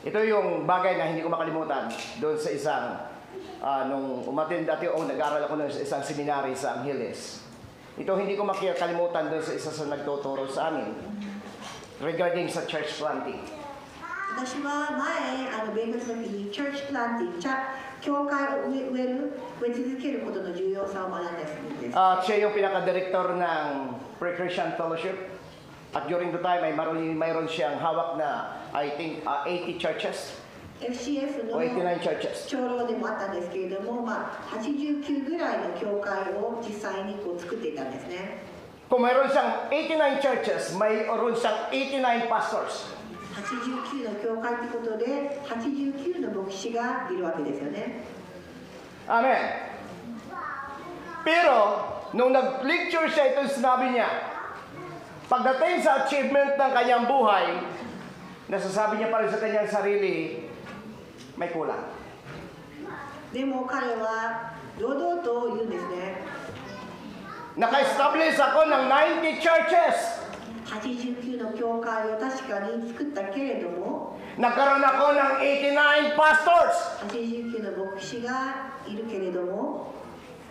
Ito yung bagay na hindi ko makalimutan doon sa isang, nung umattend dati o nag-aral ako sa isang seminary sa Angeles. Ito hindi ko makalimutan doon sa isa sa nagtuturo sa amin regarding sa church planting. 私は前勉強する時にチャーチプランティング、教会を植え続けることの重要さを学んだんです。 Siya yung pinaka-director ng Pre-Christian Fellowship. At during the time ay mayroon siyang hawak na I think 80 churches FCF のo 89 churches. 長老でもあったんですけれども、89ぐらいの教会を実際に作っていたんですね。 Kung mayroon siyang 89 churches, mayroon siyang 89 pastors. 89の教会ということで89の牧師がいるわけですよね。 Amen. Pero, nung nag-lecture siya, ito sinabi niya, pagdating sa achievement ng kanyang buhay, nasasabi niya pa rin sa kanyang sarili, may kulang. でも彼は堂々と言うんですね。 Naka-establish ako ng 90 churches. 89の教会を確かに作ったけれども、 Nagkaroon ako ng 89 pastors. 89の牧師がいるけれども、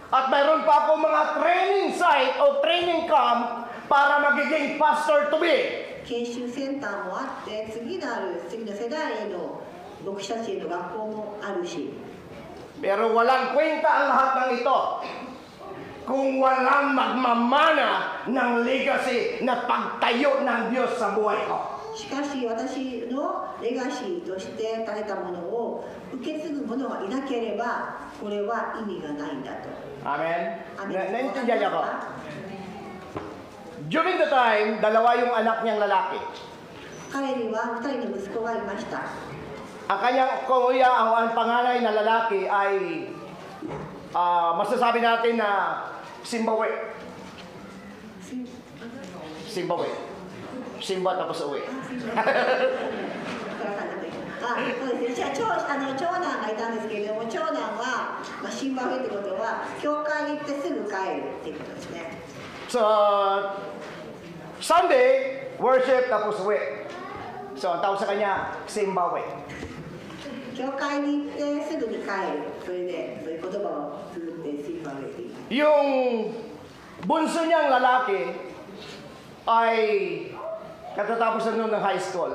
At mayroon pa ako mga training site o training camp para magiging pastor to be. 研修センターもあって、次の世代への牧師たちへの学校もあるし、 Pero walang kwenta ang lahat ng ito kung walang magmamana ng legacy na pagtayo ng Diyos sa buhay ko. しかし私のレガシーとして垂れたものを受け継ぐ者がいなければこれは意味がないんだと。 Amen? Amen. Naintindihan niyo ako? During the time, dalawa yung anak niyang lalaki. 彼には2人の息子がいました。 Ang kanyang kuya, ang panganay na lalaki ay masasabi natin na Simbawe. Simbawe. Simba tapos uwi. そうですね、長男がいたんですけれども、長男は、シンバウェイってことは教会に行ってすぐ帰るっていうことですね。 So, Sunday, worship tapos uwi. So, ang tawag sa kanya, Simbawe. 教会に行ってすぐに帰る。それで、そういう言葉を綴ってシンバウェイ。 Yung bunso niyang lalaki ay katatapos na noon ng high school.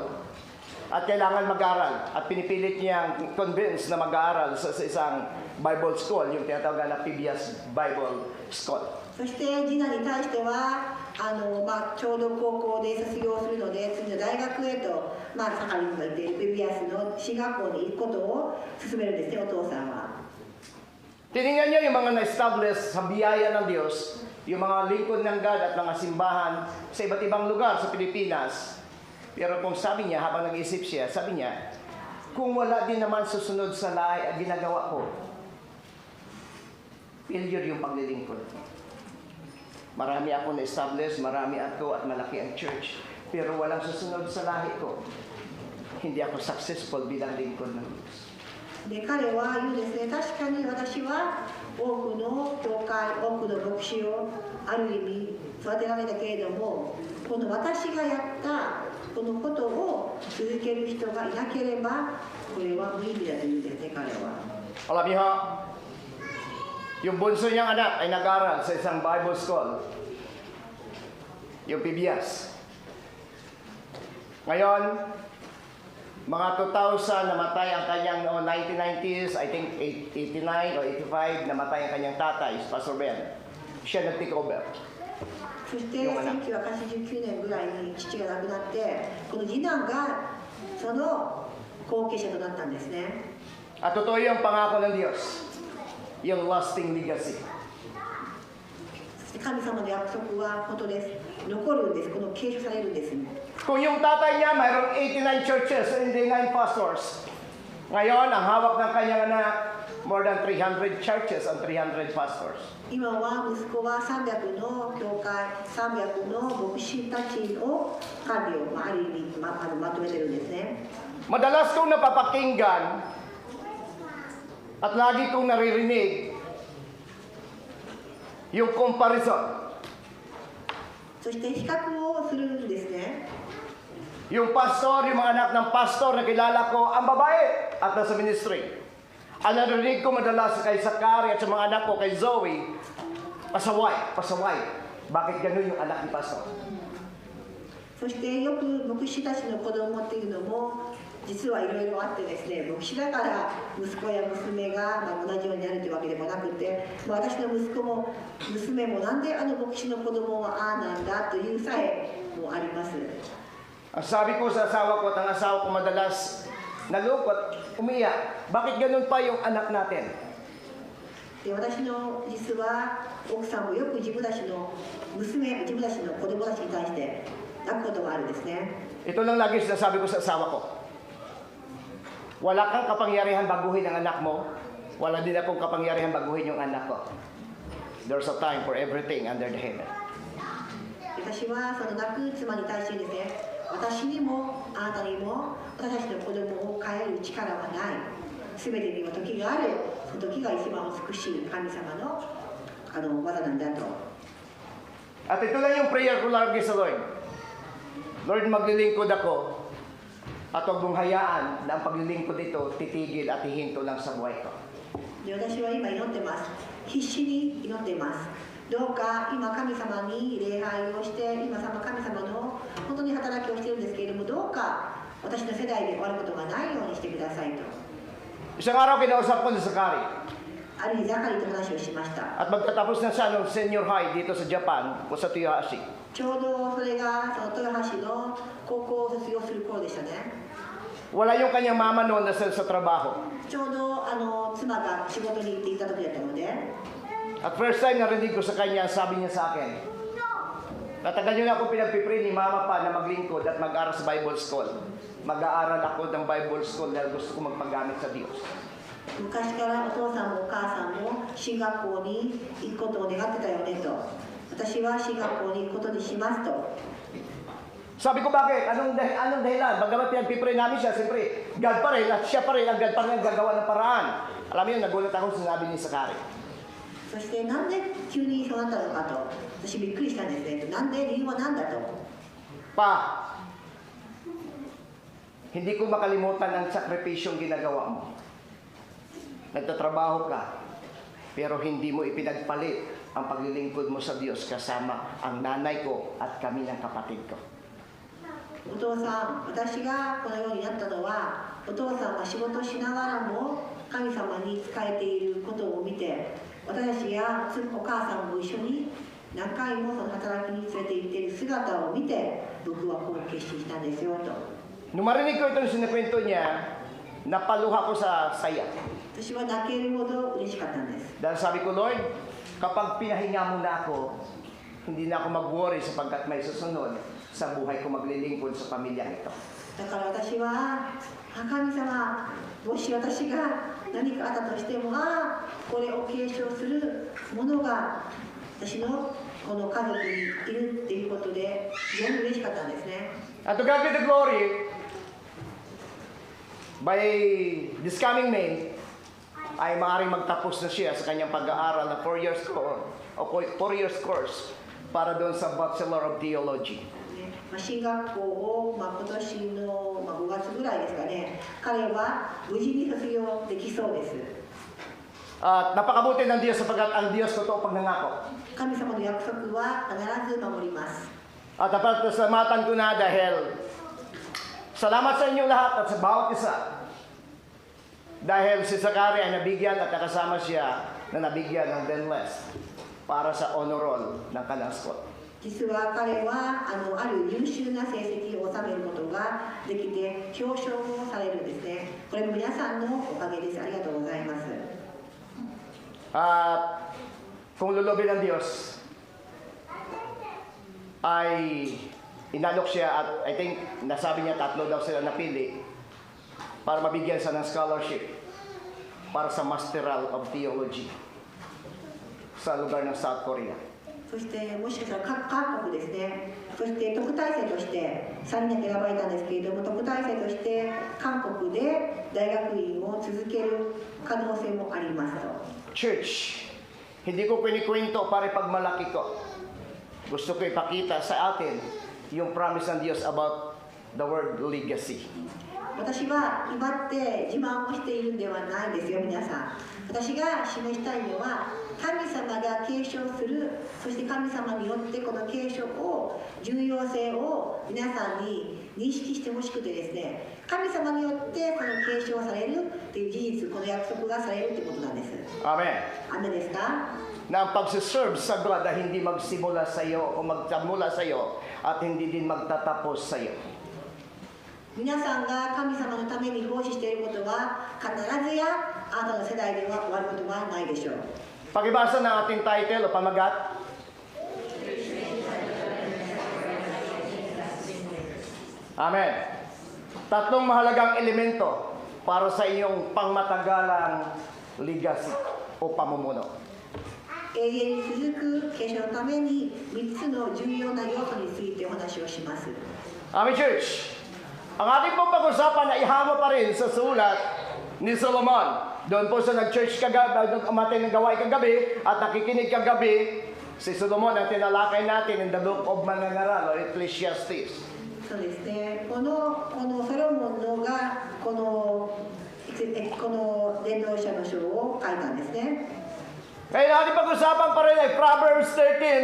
at kailangan mag-aral. At pinipilit niyang convince na mag-aaral sa isang Bible school, yung tinatawag na PBS Bible School. そして次男に対してはちょうど高校で卒業するので次の大学へと、サハリンが言っているペビアスの進学校に行くことを勧めるんですね、お父さんは。 Tinignan niya yung mga na-establish sa biyaya ng Diyos, yung mga lingkod ng God at mga simbahan sa iba't ibang lugar sa Pilipinas. Pero kung sabi niya, habang nag-isip siya, sabi niya, kung wala din naman susunod sa lahi at ginagawa ko, failure yung paglilingkod. Marami ako na-establish, marami ako at malaki ang church, pero walang susunod sa lahi ko. Hindi ako successful bilang lingkod ng Diyos. で彼は言うんですね、確かに私は多くの教会、多くの牧師をある意味育てられたけれども、この私がやったこのことを続ける人がいなければ、これは無意味だと言うんですね、彼は。 Alam niyo, yung bunso niyang anak ay nag-aral sa isang Bible school, yung PBS. Ngayon, mga 2000 namatay ang kanyang noong 1990s, I think 89 or 85, namatay ang kanyang tatay, Pastor Ben. Siya nag-take over. そして1989年ぐらいに父が亡くなって、この次男がその後継者となったんですね。 At totoo yung pangako ng Diyos, yung lasting legacy. 神様の約束は本当です。残るんです。この継承されるんです。 Kung yung tatay niya mayroong 89 churches and 9 pastors, ngayon ang hawak ng kanyang anak, more than 300 churches and 300 pastors. 今は息子は300の教会、300の牧師たちの管理を、ある意味まとめてるんですね。 Madalas kong napapakinggan at lagi kong naririnig yung comparison. そして比較をするんですね。 Yung pastor, yung mga anak ng pastor na kilala ko, ang babae at nasa ministry. Ang narinig ko madalas kay Sakari at sa mga anak ko kay Zoe, pasaway. Bakit ganun yung anak ni pastor? そしてよく牧師たちの子供っていうのも実はいろいろあってですね、牧師だから息子や娘が同じようになるというわけでもなくて、私の息子も娘もなんで牧師の子供はああなんだというさえもあります。 Ang sabi ko sa asawa ko at ang asawa ko madalas nalukot, umiyak. Bakit ganun pa yung anak natin? で私の実は奥さんもよく自分たちの娘、自分たちの子供たちに対して泣くことがあるんですね。 Ito lang lagi sinasabi ko sa asawa ko. Wala kang kapangyarihan baguhin ang anak mo. Wala din akong kapangyarihan baguhin yung anak ko. There's a time for everything under the heaven. 私はその泣く妻に対してですね、私にもあなたにも私たちの子供を変える力はない。すべてには時がある。その時が一番美しい神様の技なんだと。 At ito lang yung prayer ko lagi sa Lord. Lord, maglilingkod ako. At huwag mong hayaan na ang paglilingkod ito titigil at hihinto lang sa buhay ko. で私は今祈ってます。必死に祈っています。どうか今神様に礼拝をして今神様の本当に働きをしているんですけれども、どうか私の世代で終わることがないようにしてくださいと。 Isang araw kinausap ko si Sakari. ある日ザカリと話をしました。 At magtatapos na siya ng senior high dito sa Japan o sa Toyohashi. ちょうどそれがその豊橋の高校を卒業する頃でしたね。 Wala yung kanyang mama noon na sa trabaho. ちょうど妻が仕事に行っていた時だったので、 At first time narinig ko sa kanya, sabi niya sa akin, natagal niyo na ako pinagpipray ni mama pa na maglingkod at mag-aral sa Bible School. Mag-aaral ako ng Bible School dahil gusto ko magpagamit sa Diyos. 昔からお父さんもお母さんも進学校に行くことを願ってたよねと。私は進学校に行くことにしますと。 Sabi ko, bakit? Anong dahilan? Bagamat pinagpipray namin siya, siyempre, God pa rin at siya pa rin ang God pa rin ang gagawa ng paraan. Alam mo yun, nagulat ako sa sinabi ni Sakari. そしてなんで急にそうなったのかと私びっくりしたんですね。なんで理由は何だと。 Pa, hindi ko makalimutan ang sakripisyong ginagawa mo. Nagtatrabaho ka, pero hindi mo ipinagpalit ang paglilingkod mo sa Diyos kasama ang nanay ko at kami ng kapatid ko. お父さん、私がこのようになったのは、お父さんが仕事しながらも神様に仕えていることを見て、私たちやお母さんも一緒に何回もその働きに連れて行っている姿を見て、僕はこう決心したんですよと。 Nung marinig ko itong sinakwento niya, napaluha ko sa saya. 私は泣けるほど嬉しかったんです。 Dahil sabi ko, Lord, kapag pinahinga mo na ako, hindi na ako mag-worry sapagkat may susunod sa buhay ko maglilingkod sa pamilyang ito. だから私は、神様、もし私が何かあったとしても、これを継承するものが私のこの家族にいるっていうことで非常に嬉しかったんですね。 At to God be the glory, by this coming May, ay maaaring magtapos na siya sa kanyang pag-aaral na 4 years course para doon sa Bachelor of Theology. 進学校を、今年の、5月ぐらいですかね、彼は無事に卒業できそうです。 At napakabuti ng Diyos sapagkat ang Diyos totoo pag nangako. 神様の約束は必ず守ります。 At napasalamatan ko na dahil salamat sa inyo lahat at sa bawat isa. Dahil si Zachary ay nabigyan at nakasama siya na nabigyan ng Denless para sa honor roll ng Kanaskot. 実は彼はある優秀な成績を収めることができて表彰もされるんですね。これも皆さんのおかげです。ありがとうございます。 At kung lulobin ng Diyos, ay inalok siya at I think nasabi niya 3 daw sila napili para mabigyan siya ng scholarship para sa Masteral of Theology sa lugar ng South Korea. そしてもしかしたら韓国ですね。そして特待生として3人で選ばれたんですけれども、特待生として韓国で大学院を続ける可能性もありますと。 Church, hindi ko kwento para pagmalaki ko. Gusto ko ipakita sa atin yung promise ng Diyos about the word legacy. 私は威張って自慢をしているんではないですよ、皆さん。私が示したいのは、神様が継承する、そして神様によってこの継承を、重要性を皆さんに認識してほしくてですね、神様によってこの継承されるという事実、この約束がされるということなんです。 Amen. アメですか？ Na ang pagsiserve sa God ay hindi magsimula sa iyo o magsamula sa iyo at hindi din magtatapos sa iyo. 皆さんが神様のために奉仕していることは必ずやあなたの世代では終わることはないでしょう。 Pakibasa ng ating title o pamagat. Amen. 3 mahalagang elemento para sa iyong pangmatagalang legacy o pamumuno. 永遠に続く継承のために3つの重要な要素についてお話をします。 Amen, Church. Ang ating pong pag-usapan ay ihama pa rin sa sulat ni Solomon. Doon po sa nag-church kagabi, umatay ng gawain kagabi, at nakikinig kagabi, si Solomon ang tinalakay natin in the book of Manangaral or Ecclesiastes. そうですね。このソロモンのがこの伝道者の書を書いたんですね。 Kaya ating pag-usapan pa rin ay Proverbs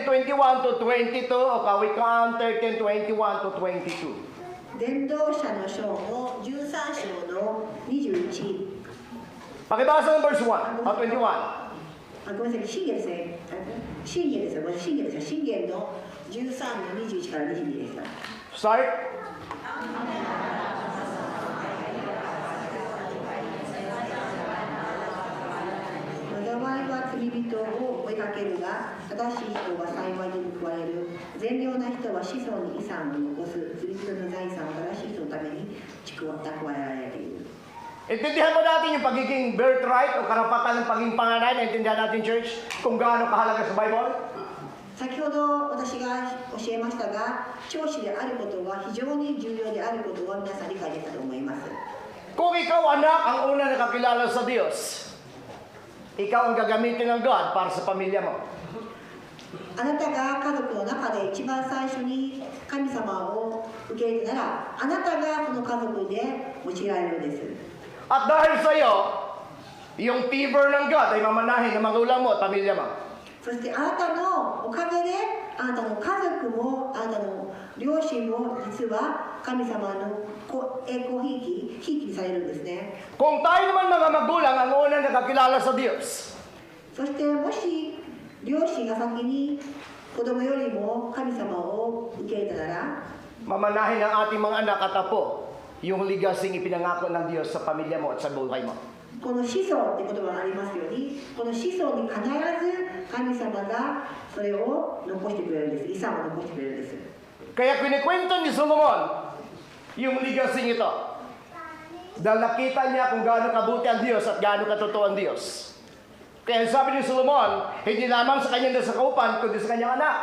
13:21 to 22 o Kawikaan 13:21 to 22. 伝道者の書の13章の21。 Pakibasa ng verse 1 o 21. ごめんなさい、信玄ですね。信玄ですよ。信玄ですよ。信玄の13の21から22です。 Start. 災いは罪人を追いかけるが、正しい人は幸いに報われる。善良な人は子孫に遺産を残す。罪人の財産は正しい人のために蓄えられている。 Intindihan mo natin yung pagiging birthright o karapatan ng pagiging panganay. Naintindihan natin, church, kung gaano kahalaga sa Bible. 先ほど私が教えましたが、長子であることは非常に重要であることは皆さん理解できたと思います。 Kung ikaw anak ang una nakakilala sa Diyos, ikaw ang gagamitin ng God para sa pamilya mo. あなたが家族の中で一番最初に神様を受け入れたなら、あなたがこの家族で用いられるんです。 At dahil sa iyo, yung favor ng God ay mamanahin ng magulang mo at pamilya mo. そしてあなたのおかげであなたの家族もあなたの両親も実は神様の栄光ひいきにされるんですね。 Kung tayo naman mga magulang ang unang nakakilala sa Diyos, そしてもし両親が先に子供よりも神様を受け入れたなら mamanahin ang ating mga anak at apo yung legacy ipinangako ng Diyos sa pamilya mo at sa buhay mo. この子孫って言葉がありますようにこの子孫に必ず神様がそれを残してくれるんです。遺産を残してくれるんです。 Kaya kinikwento ni Solomon yung legacy ito. Dahil nakita niya kung gaano kabuti ang Diyos at gaano katotoo ang Diyos. Kaya sabi ni Solomon, hindi lamang sa kanyang nasakaupan, kundi sa kanyang anak.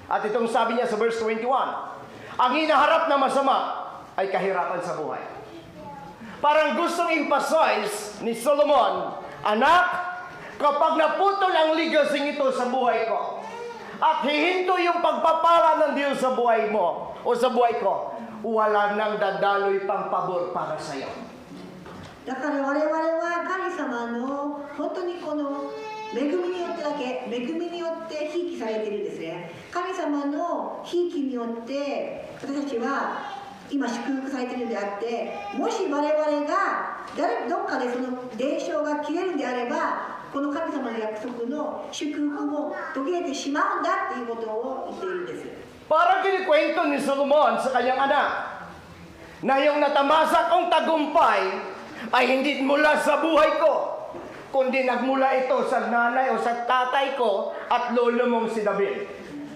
At itong sabi niya sa verse 21, ang hinaharap na masama ay kahirapan sa buhay. Parang gustong emphasize ni Solomon, anak, kapag naputol ang legacy ito sa buhay ko, at hihinto yung pagpapala ng Diyos sa buhay mo o sa buhay ko, wala nang dadaloy pang pabor para sa iyo. だから我々は神様の本当にこの恵みによってだけ恵みによってひいきされているんですね。神様のひいきによって私たちは今祝福されているのであって、もし我々がどっかでその伝承が切れるんであれば、この神様の約束の祝福も途切れてしまうんだっていうことを言っているんです。 Parang kinikwento ni Solomon sa kanyang anak na yung natamasa kong tagumpay ay hindi mula sa buhay ko, kundi nagmula ito sa nanay o sa tatay ko at lolo mong si David.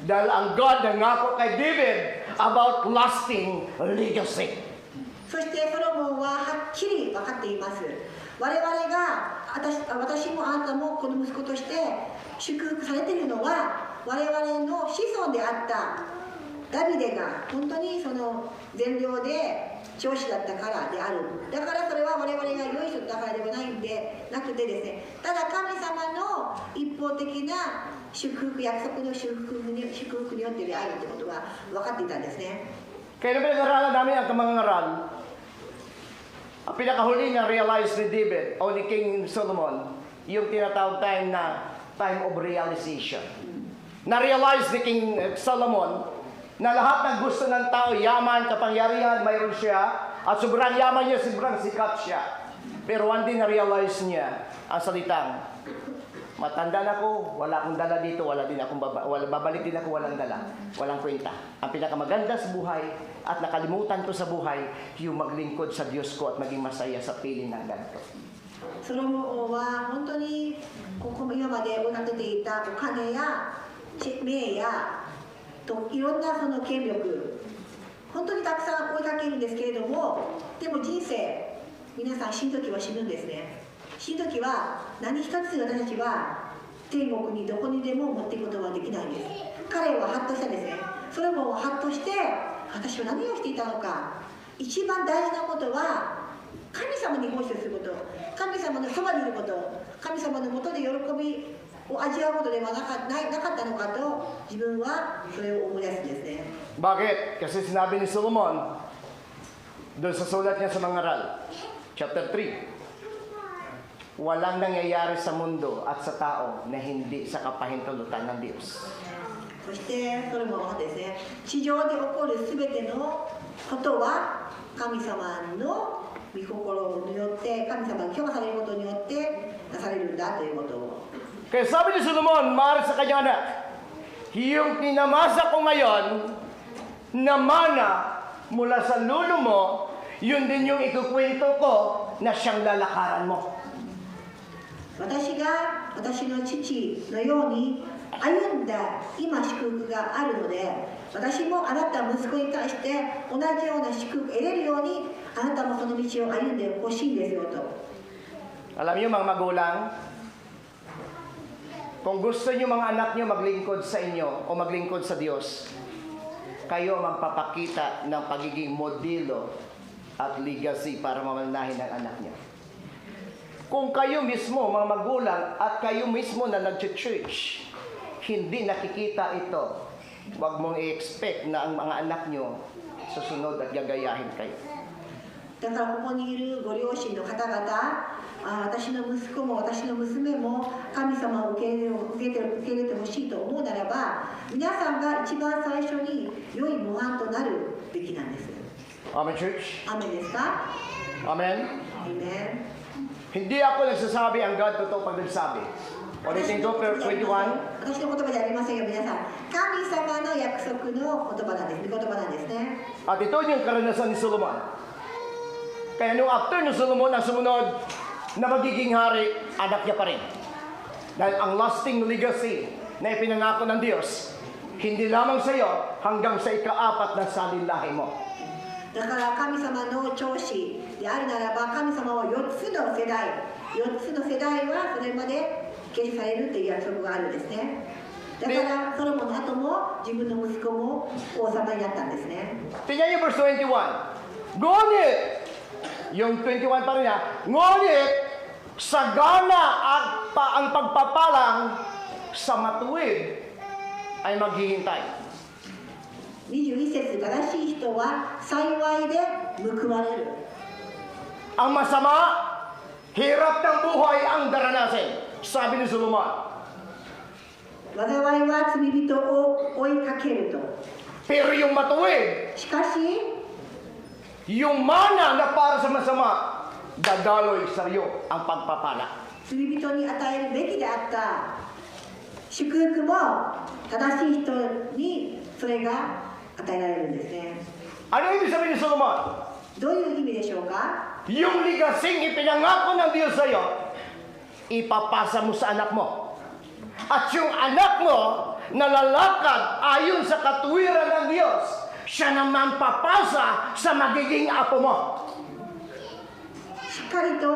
Dahil ang God nangako kay David about lasting legacy. そしてソロモンははっきり分かっています。我々が私もあなたもこの息子として祝福されているのは我々の子孫であったダビデが本当にその善良で長子だったからである。だからそれは我々が良い人だからではないんでなくてですね、ただ神様の一方的な祝福、約束の祝福によってであるということは分かっていたんですね。 Kaya nung pinag-aralan namin ang kamangaral, ang pinakahuli na realize ni David o ni King Solomon, yung tinatawag tayo na time of realization. Na-realize ni King Solomon na lahat ng gusto ng tao, yaman, kapangyarihan, mayroon siya, at sobrang yaman niya, sobrang sikat siya. Pero one day na-realize niya ang salitang, matanda na ako, wala akong dala dito, babalik din ako, walang dala, walang kwenta. Ang pinakamaganda sa buhay at nakalimutan ko sa buhay, yung maglingkod sa Diyos ko at maging masaya sa piling ng ganito. ソロモンは本当に今まで追いかけていたお金や名やといろんなその権力、本当にたくさん追いかけるんですけれども、でも人生、皆さん死ぬ時は死ぬんですね。死ぬ時は何一つ私たちは天国にどこにでも持っていくことはできないんです。彼はハッとしたんですね。ソロモンはハッとして、私は何をしていたのか。一番大事なことは神様に奉仕すること、神様のそばにいること、神様のもとで喜びを味わうことではなかったのかと自分はそれを思い出すんですね。 Bakit? Kasi sinabi ni Solomon, doon sa sulat niya sa Mangaral, chapter 3, walang nangyayari sa mundo at sa tao na hindi sa kapahintulutan ng Diyos. そしてソロモンはですね、地上で起こるすべてのことは神様の御心によって、神様が許可されることによってなされるんだということを。 Kaya sabi ni Solomon, maaari sa kanyang anak, yung pinamasa ko ngayon, na mana mula sa lulo mo, yun din yung ikukwento ko na siyang lalakaran mo. 私が私の父のように歩んだ今祝福があるので、私もあなた息子に対して同じような祝福を得れるようにあなたもその道を歩んでほしいんですよと。 Alam niyo mga magulang, kung gusto niyo mga anak niyo maglingkod sa inyo o maglingkod sa Diyos, kayo magpapakita ng pagiging modelo at legacy para mamanahin ang anak niyo. Kung kayo mismo, mga magulang, at kayo mismo na nag-church, hindi nakikita ito, huwag mong i-expect na ang mga anak niyo susunod at gagayahin kayo. だからここにいるご両親の方々、私の息子も私の娘も神様を受け入れてほしいと思うならば、皆さんが一番最初に良い模範となるべきなんです。 Amen, church? アーメンですか？ Amen? アーメン。 Hindi ako nagsasabi, ang God totoo pag nagsabi. Ulitin ko, verse 21. 私の言葉じゃありませんよ、皆さん。神様の約束の言葉なんです。御言葉なんですね。 At ito yung karanasan ni Solomon. Kaya nung after ni Solomon, ang sumunod na magiging hari, anak niya pa rin. Dahil ang lasting legacy na ipinangako ng Diyos, hindi lamang sa iyo, hanggang sa ika-4 ng salinlahi mo. だから神様の長子であるならば、神様は4つの世代はそれまで継承されるという約束があるんですね。だからソロモンの後も自分の息子も王様になったんですね。 Tingnan niyo verse 21. Ngunit, yung 21 pa rin niya, ngunit, sagana ang pagpapalang sa matuwid ay maghihintay. 21節、正しい人は幸いで報われる。 Ang masama, hirap ng buhay ang daranasin. Sabi ni Solomon. 災いは罪人を追いかけると。 Pero yung matuwid, しかし yung mana na para sa masama, dadaloy sa iyo ang pagpapala. 罪人に与えるべきであった祝福も正しい人にそれが与えられるんですね。 Ano ibig sabihin ni Solomon? どういう意味でしょうか？ Yung ligasing ipinangako ng Diyos sa iyo, ipapasa mo sa anak mo. At yung anak mo na lalakad ayon sa katuwiran ng Diyos, siya naman papasa sa magiging apo mo. しっかりと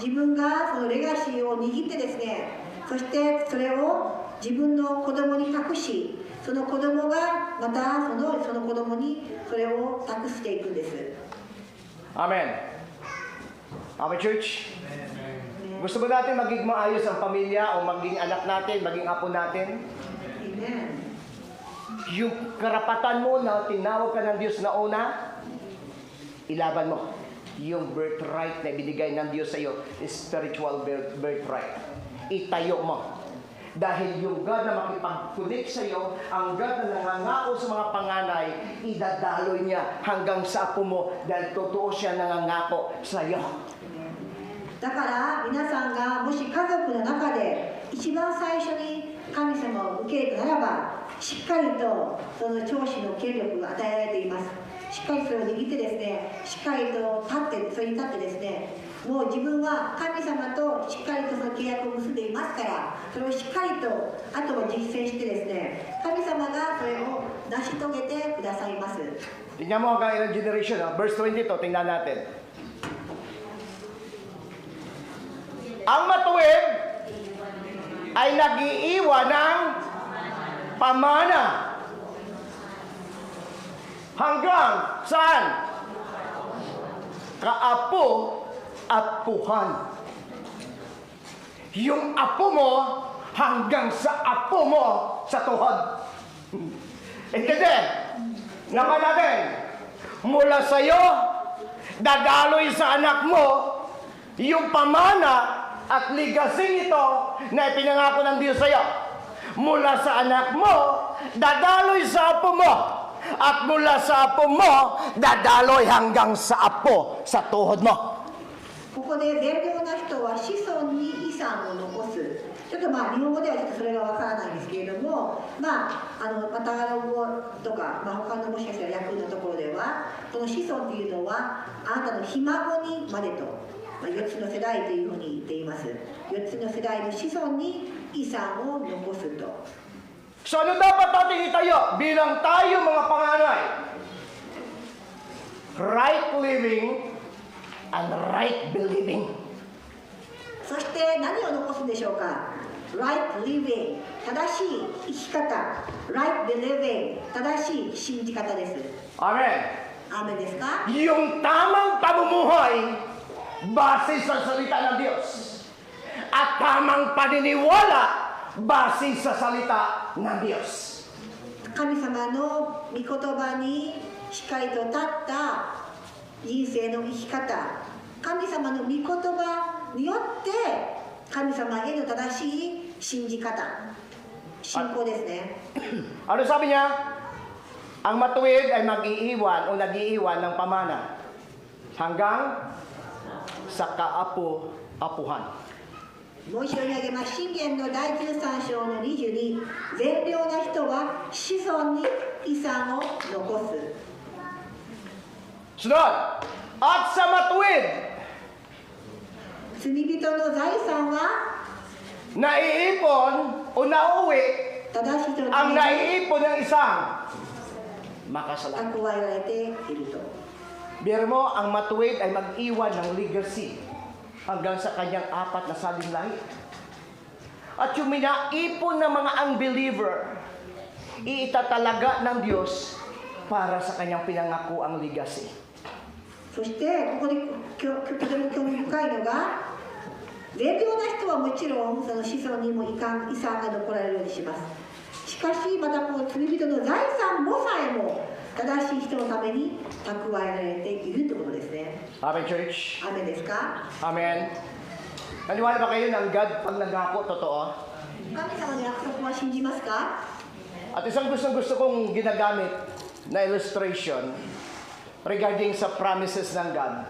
自分がそのレガシーを握ってですね、そしてそれを自分の子供に託し、その子供がまたその子供にそれを託していくんです。 Amen. Amen, church? Gusto ba natin maging maayos ang pamilya o maging anak natin, maging apo natin? Amen. Yung karapatan mo na tinawag ka ng Diyos na una, ilaban mo. Yung birthright na binigay ng Diyos sa iyo, spiritual birthright. Itayo mo. Dahil yung God na makipag-connect sa iyo, ang God na nangangako sa mga panganay, idadaloy niya hanggang sa apo mo dahil totoo siya nangangako sa iyo. だから皆さんがもし家族の中で一番最初に神様を受け入れたならば、しっかりとその長子の権力が与えられています。しっかりそれを握ってですね、しっかりとそれに立ってですね、もう自分は神様としっかりとその契約を結んでいますから、それをしっかりとあとは実践してですね、神様がそれを成し遂げてくださいます。 Tingnan mo hanggang ilang generation. Verse 20 to, tingnan natin. Ang matuwid ay nag-iiwan ng pamana. Hanggang saan? Kaapo at puhan. Yung apo mo hanggang sa apo mo sa tuhod. Intindi? Naman natin. Mula sa'yo, dadaloy sa anak mo yung pamana at legacy ito na ipinangako ng Diyos sa'yo. Mula sa anak mo, dadaloy sa apo mo. At mula sa apo mo, dadaloy hanggang sa apo sa tuhod mo. ここで善良な人は子孫に遺産を残す。ちょっと日本語ではちょっとそれがわからないんですけれども、またガロ語とか、他のもしかしたら訳のところでは、この子孫というのはあなたのひ孫にまでと。4つの世代というふうに言っています。4つの世代の子孫に遺産を残すと。 So ano dapat natin itayo bilang tayo mga panganay? Right living and right believing. そして何を残すんでしょうか？ Right living 正しい生き方、 Right believing 正しい信じ方です。 Amen. アーメンですか？ Yung tamang pamumuhay base sa salita ng Diyos. At tamang paniniwala base sa salita ng Diyos. 神様の御言葉にしっかりと立った人生の生き方、神様の御言葉によって神様への正しい信じ方、信仰ですね。 Ano sabi niya? Ang matuwid ay mag-iiwan o nag-iiwan ng pamana hanggang sa kaapu-apuhan. もう一度読み上げます。箴言の第13章の22、善良な人は子孫に遺産を残す。 Sunod, at sa matuwid, 罪人の財産は naiipon o nauwi 正しい人の ang ために naiipon ng isang makasalanan. 蓄えられていると。 Biro mo, ang matuwid ay mag-iwan ng legacy hanggang sa kanyang 4 na salinlahi. At yung minaipon ng mga unbeliever, iitatalaga ng Diyos para sa kanyang pinangako ang legacy. そしてここでとても興味深いのが、善良な人はもちろんその子孫にも遺産が残られるようにします。しかしまたこの罪人の財産もさえも正しい人のために蓄えられているということですね。 Amen, church? アーメンですか？ Amen. Naniwala ba kayo ng God pag nangako, totoo? 神様の約束は信じますか？ At isang gusto kong ginagamit na illustration regarding sa promises ng God.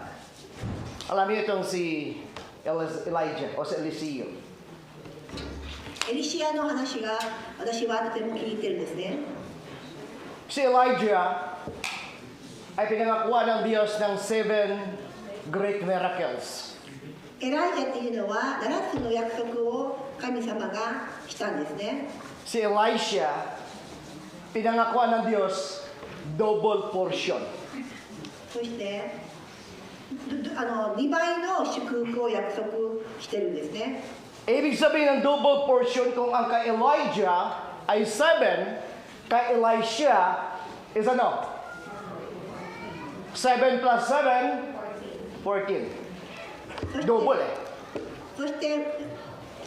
Alam niyo itong si Elijah o si Eliseo. エリシアの話が私はとても気に入ってるんですね。 Si Elijah ay pinangakuan ng Diyos ng 7 great miracles. エライジャっていうのは7つの約束を神様がしたんですね。 Si Elisha, pinangakuan ng Diyos double portion. そして2倍の祝福を約束してるんですね。 Ibig sabihin ng double portion kung ang kay Elijah ay 7, kay Elisha is ano? 7 plus 7, 14. Double eh. そして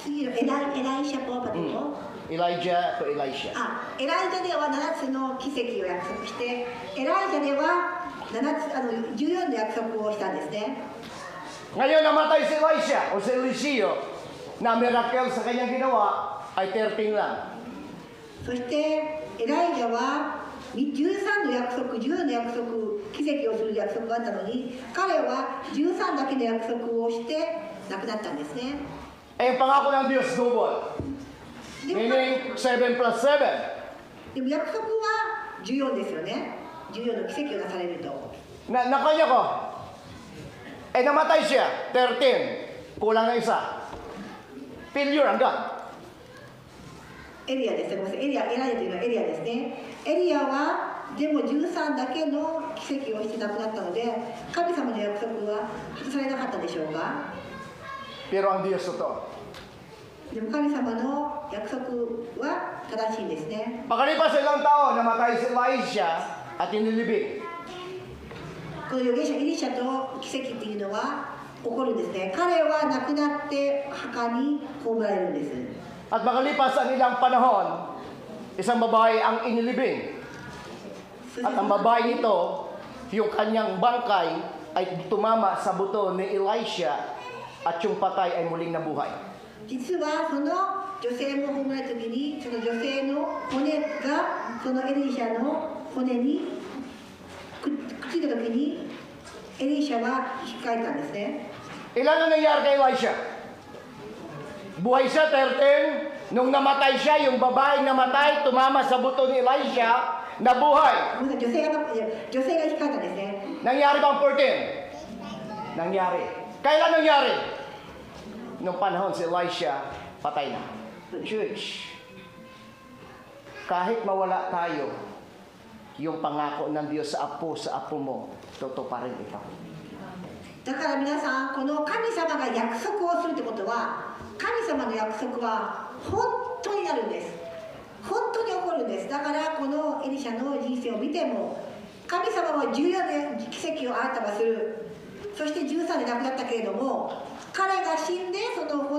次のエライシャとパトも、Elijah to Elisha. エライジャでは7つの奇跡を約束して、エライジャでは14の約束をしたんですね。 Ngayon namatay si Elisha o si Eliseo na miracle sa kanyang ginawa ay 13 lang. そしてエライジャは13の約束、14の約束、奇跡をする約束があったのに、彼は13だけの約束をして亡くなったんですね。 Eh, yung pangako ng Diyos double. でも Meaning 7 plus 7. でも約束は14ですよね。14の奇跡をなされると。 Nakanya ko. Eh, namatay siya. 13. Kulang na isa. Failure ang God. エリアです。ごめんなさい。エライジャというのはエリアですね。エリアはでも13だけの奇跡をして亡くなったので、神様の約束は果たされなかったでしょうか。 Pero ang Diyos totoo. でも神様の約束は正しいんですね。 Pakalipas sa ilang taon, namatay si Elisha at inilibing. この預言者エリシャと奇跡っていうのは起こるんですね。彼は亡くなって墓に葬られるんです。 At makalipas ang ilang panahon, isang babae ang inilibing. そして At ang babae nito, yung kanyang bangkay ay tumama sa buto ni Elisha at yung patay ay muling nabuhay. 実はその女性も葬られた時に、その女性の骨がそのエリシャの骨にくっついた時にエリシャは生き返ったんですね。 Ilan ang nangyari kay Elisha? Buhay siya, 13. Nung namatay siya, yung babaeng namatay, tumama sa buto ni Elisha, nabuhay. ごめんなさい、女性が生き返ったんですね。 Nangyari bang 14? Nangyari. Kailan nangyari? Nung panahon si Elisha, patay na. Church, kahit mawala tayo, yung pangako ng Diyos sa apo mo, totoo pa rin ito. だから皆さん、この神様が約束をするってことは、神様の約束は本当になるんです。本当に起こるんです。だからこのエリシャの人生を見ても、神様は14で奇跡をあなたがする。そして13で亡くなったけれども、彼が死んでその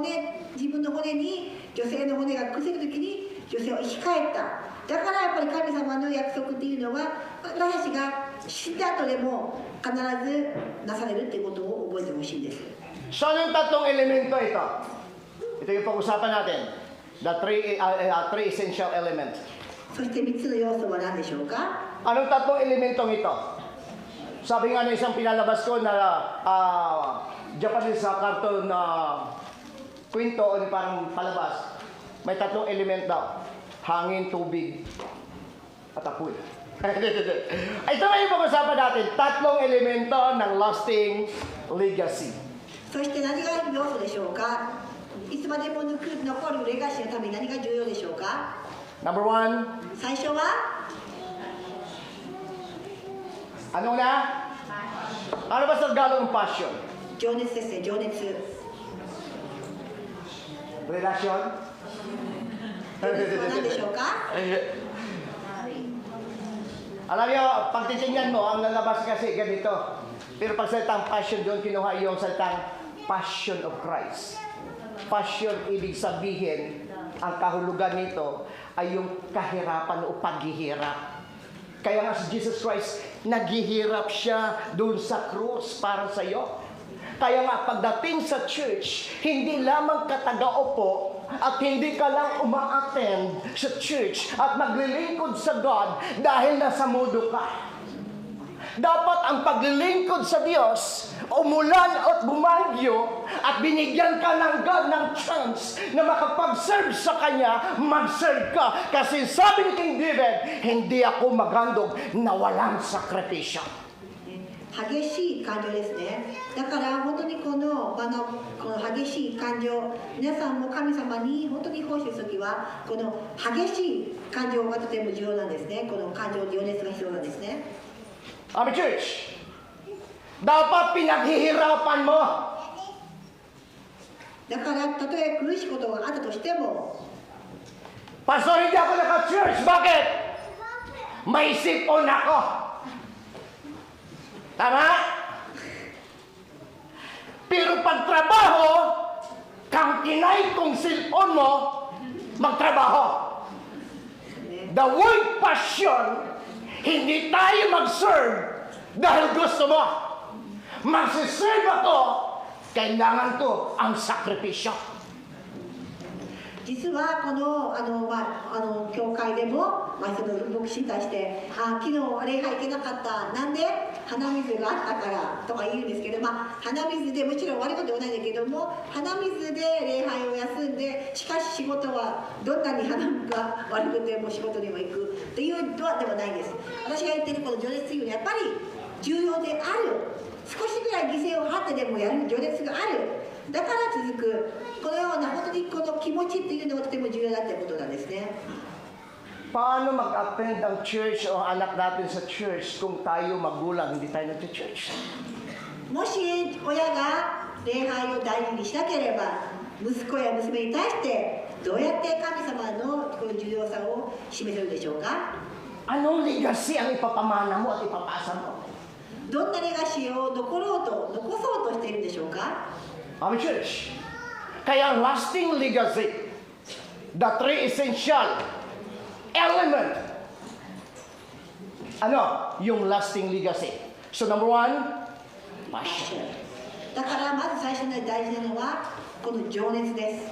自分の骨に女性の骨がくっついた時に女性は生き返った。だからやっぱり神様の約束っていうのは私たちが死んだ後でも必ずなされるっていうことを覚えてほしいんです。 So, anong tatlong elemento ito? Ito yung pag-usapan natin. The three essential elements. そして3つの要素は何でしょうか？ Anong tatlong elementong ito? Sabi nga ng isang pinalabas ko na Japanese cartoon na kwento o parang palabas, may tatlong element daw. Hangin, tubig, at apoy. Ito na yung pag-usapan natin. Tatlong elemento ng lasting legacy. そして何が要素でしょうか？いつまでも残るレガシーのために何が重要でしょうか？ Number one, 最初は ano na? Ano ba sa Tagalog ng passion? 情熱ですね、情熱。 Relasyon? 情熱は何でしょうか？ Alam niyo, pag titingnan mo, ang lalabas kasi ganito. Pero pag salitang passion, doon kinuha yung salitang passion of Christ. Passion, ibig sabihin, ang kahulugan nito ay yung kahirapan o paghihirap. Kaya nga si Jesus Christ, naghihirap siya doon sa krus para sa iyo. Kaya nga pagdating sa church, hindi lamang ka taga-upo at hindi ka lang uma-attend sa church at maglilingkod sa God dahil nasa mundo ka. Dapat ang paglilingkod sa Diyos, umulan at bumagyo at binigyan ka ng God ng chance na makapag-serve sa Kanya, mag-serve ka. Kasi sabi ni King David, hindi ako maghandog na walang sakripisyo. 激しい感情ですね。だから本当にこの激しい感情、皆さんも神様に本当に奉仕するときはこの激しい感情がとても重要なんですね。この感情、情熱が必要なんですね。 Ami Church, dapat pinaghihirapan mo. だからたとえ苦しいことがあったとしても、 Pastor, hindi ako naka-church. Bakit? May sipon ako. Tama? Pero pagtrabaho, kang kinay kong silpon mo, magtrabaho. The word passion, hindi tayo mag-serve dahil gusto mo. Magsiserve ako, kailangan ko ang sakripisyo. 実はこの教会でも、その牧師に対して「昨日礼拝行けなかったなんで鼻水があったから」とか言うんですけど、鼻水でもちろん悪いことはないんだけども鼻水で礼拝を休んでしかし仕事はどんなに鼻が悪くても仕事にも行くというのはではないんです。私が言っているこの情熱というのはやっぱり重要である。少しぐらい犠牲を張ってでもやる情熱がある。だから続くこのような本当にこの気持ちっていうのがとても重要だってことなんですね。 Paano mag-attend ang church o anak natin sa church kung tayo magulang, hindi tayo nag-church? もし親が礼拝を大事にしなければ息子や娘に対してどうやって神様のこの重要さを示せるでしょうか。 Anong legacy ang ipapamana mo at ipapasa mo? どんなレガシーを残そうとしているでしょうか。 Ami Church, kaya lasting legacy, the three essential element. Ano? Yung lasting legacy. So number one, passion. だからまず最初に大事なのはこの情熱です。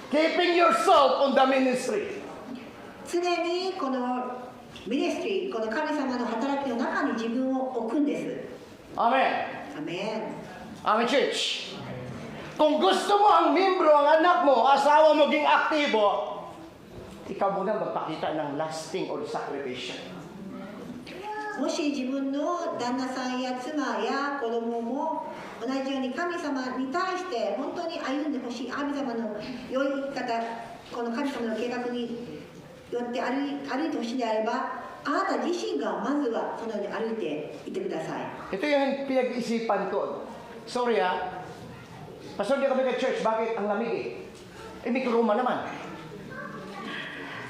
Keeping yourself on the ministry. 常にこのミニストリー、この神様の働きの中に自分を置くんです。 Amen. アメン。 Ami Church, kung gusto mo ang membro, ang anak mo, asawa mo maging aktibo, ikaw muna magpakita ng lasting or sacrifice. もし自分の旦那さんや妻や子供も同じように神様に対して本当に歩んでほしい、神様の良い生き方、この神様の計画によって歩いてほしいであれば、あなた自身がまずはそのように歩いていってください。 Ito yung pinag-isipan ko. Sorry Pastor, di kami ka-church. Bakit? Ang lamig eh. May kuruma naman.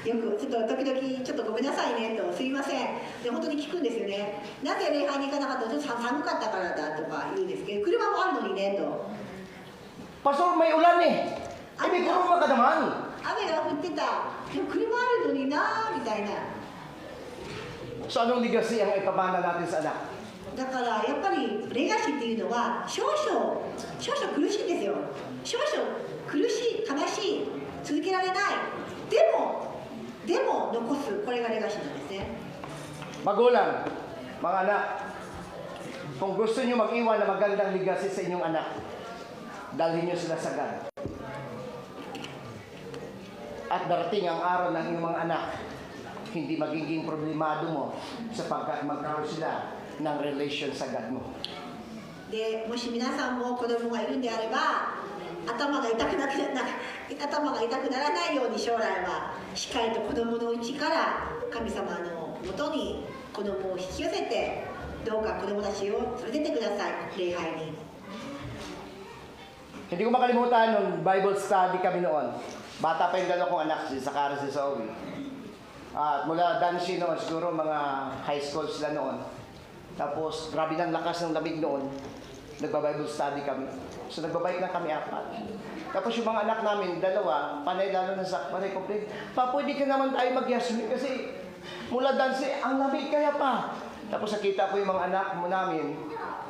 よくちょっと時々ちょっとごめんなさいねとすいませんで本当に聞くんですよね。なぜ礼拝に行かなかったの？ちょっと寒かったからだとか言うんですけど、車もあるのにねと。 Pastor, may ulan eh. May kuruma ka naman. 雨が降ってた。でも車あるのになみたいな。So anong legacy ang ipamana natin sa anak? だからやっぱりレガシーっていうのは少々苦しいんですよ。少々苦しい、悲しい、続けられない。でも残す、これがレガシーなんですね。 Magulang, mga anak, kung gusto niyo mag-iwan na magandang legacy sa inyong anak, dalhin niyo sila sa God. At darating ang araw ng iyong mga anak, hindi magiging problemado mo sapagkat magkaroon sila ng relation sa God mo. でもし皆さんも子供がいるんであれば頭が痛くならないように将来はしっかりと子供のうちから神様のもとに子供を引き寄せてどうか子供たちを連れてってください礼拝に。 Hindi ko makalimutan nung Bible study kami noon. Bata pa yung dalawa kong anak, si Zachary, si Zoe. At mula Dancy noon, siguro mga high school sila noon. Tapos, grabe ng lakas ng lamig noon. Nagba-Bible study kami. So, nagbabike na kami 4. Tapos yung mga anak namin, dalawa, panay lalo na sa panay complain, Pa, pwede ka naman tayo mag-yasmin kasi mula Dancy, ang lamig kaya pa. Tapos nakita ko yung mga anak mo namin,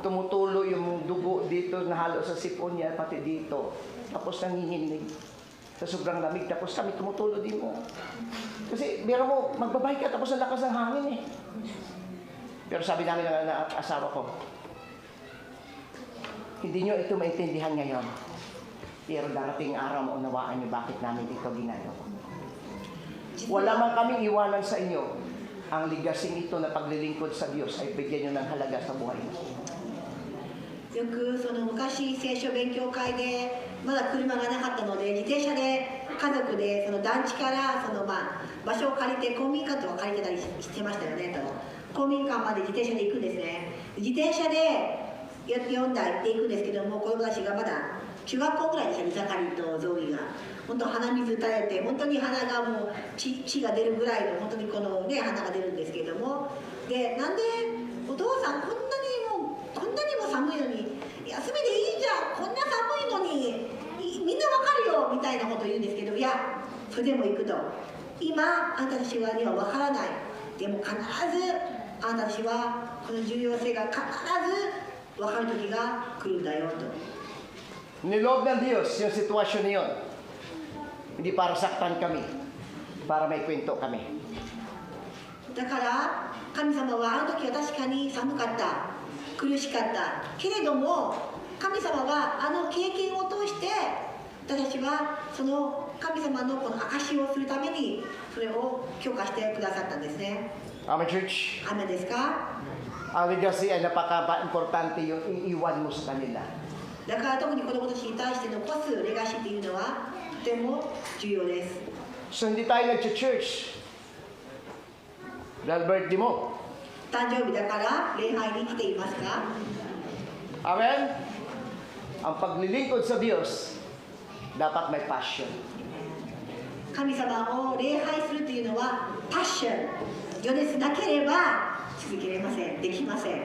tumutulo yung dugo dito, nahalo sa sipon niya, pati dito. Tapos nanginginig sa sobrang lamig. Tapos kami tumutulo din mo. Kasi, biro mo, magbabike ka, tapos ang lakas ng hangin eh. Pero sabi namin ng asawa ko, hindi nyo ito maintindihan ngayon. Pero darating araw, maunawaan nyo bakit namin ito ginagawa. Wala man kaming iwanan sa inyo. Ang ligasing ito na paglilingkod sa Diyos ay bigyan nyo ng halaga sa buhay mo. よくその昔聖書勉強会でまだ車がなかったので自転車で家族でその団地からその場所を借りて公民館とか借りてたりしてましたよねと公民館まで自転車で行くんですね。自転車で4台行っていくんですけども子供たちがまだ中学校ぐらいでしたね、ザカリとゾーイが本当鼻水垂れて本当に鼻がもう血が出るぐらいの本当にこのね鼻が出るんですけれどもでなんでお父さんこんなにも寒いのに休みでいいじゃんこんな寒いのにみんなわかるよみたいなことを言うんですけどいやそれでも行くと今あんたたちにはわからないでも必ずあんたたちはこの重要性が必ずわかる時が来るんだよと。 Niloob ng Diyos yung sitwasyon na yun. Hindi para saktan kami, para may kwento kami. だから神様はあの時は確かに寒かった苦しかったけれども神様はあの経験を通して私たちはその神様のこの証しをするためにそれを許可してくださったんですね。 Amen, church. 雨ですか Ang legacy ay napaka-importante yung iiwan mo sa kanila. だから特に子供たちに対して残すレガシーっていうのはとても重要です。 So hindi tayo nag-church dahil birthday mo. 誕生日だから礼拝に来ていますか Amen? Ang paglilingkod sa Diyos, dapat may passion. 神様を礼拝するというのはパッション情熱なければ続けれませんできません。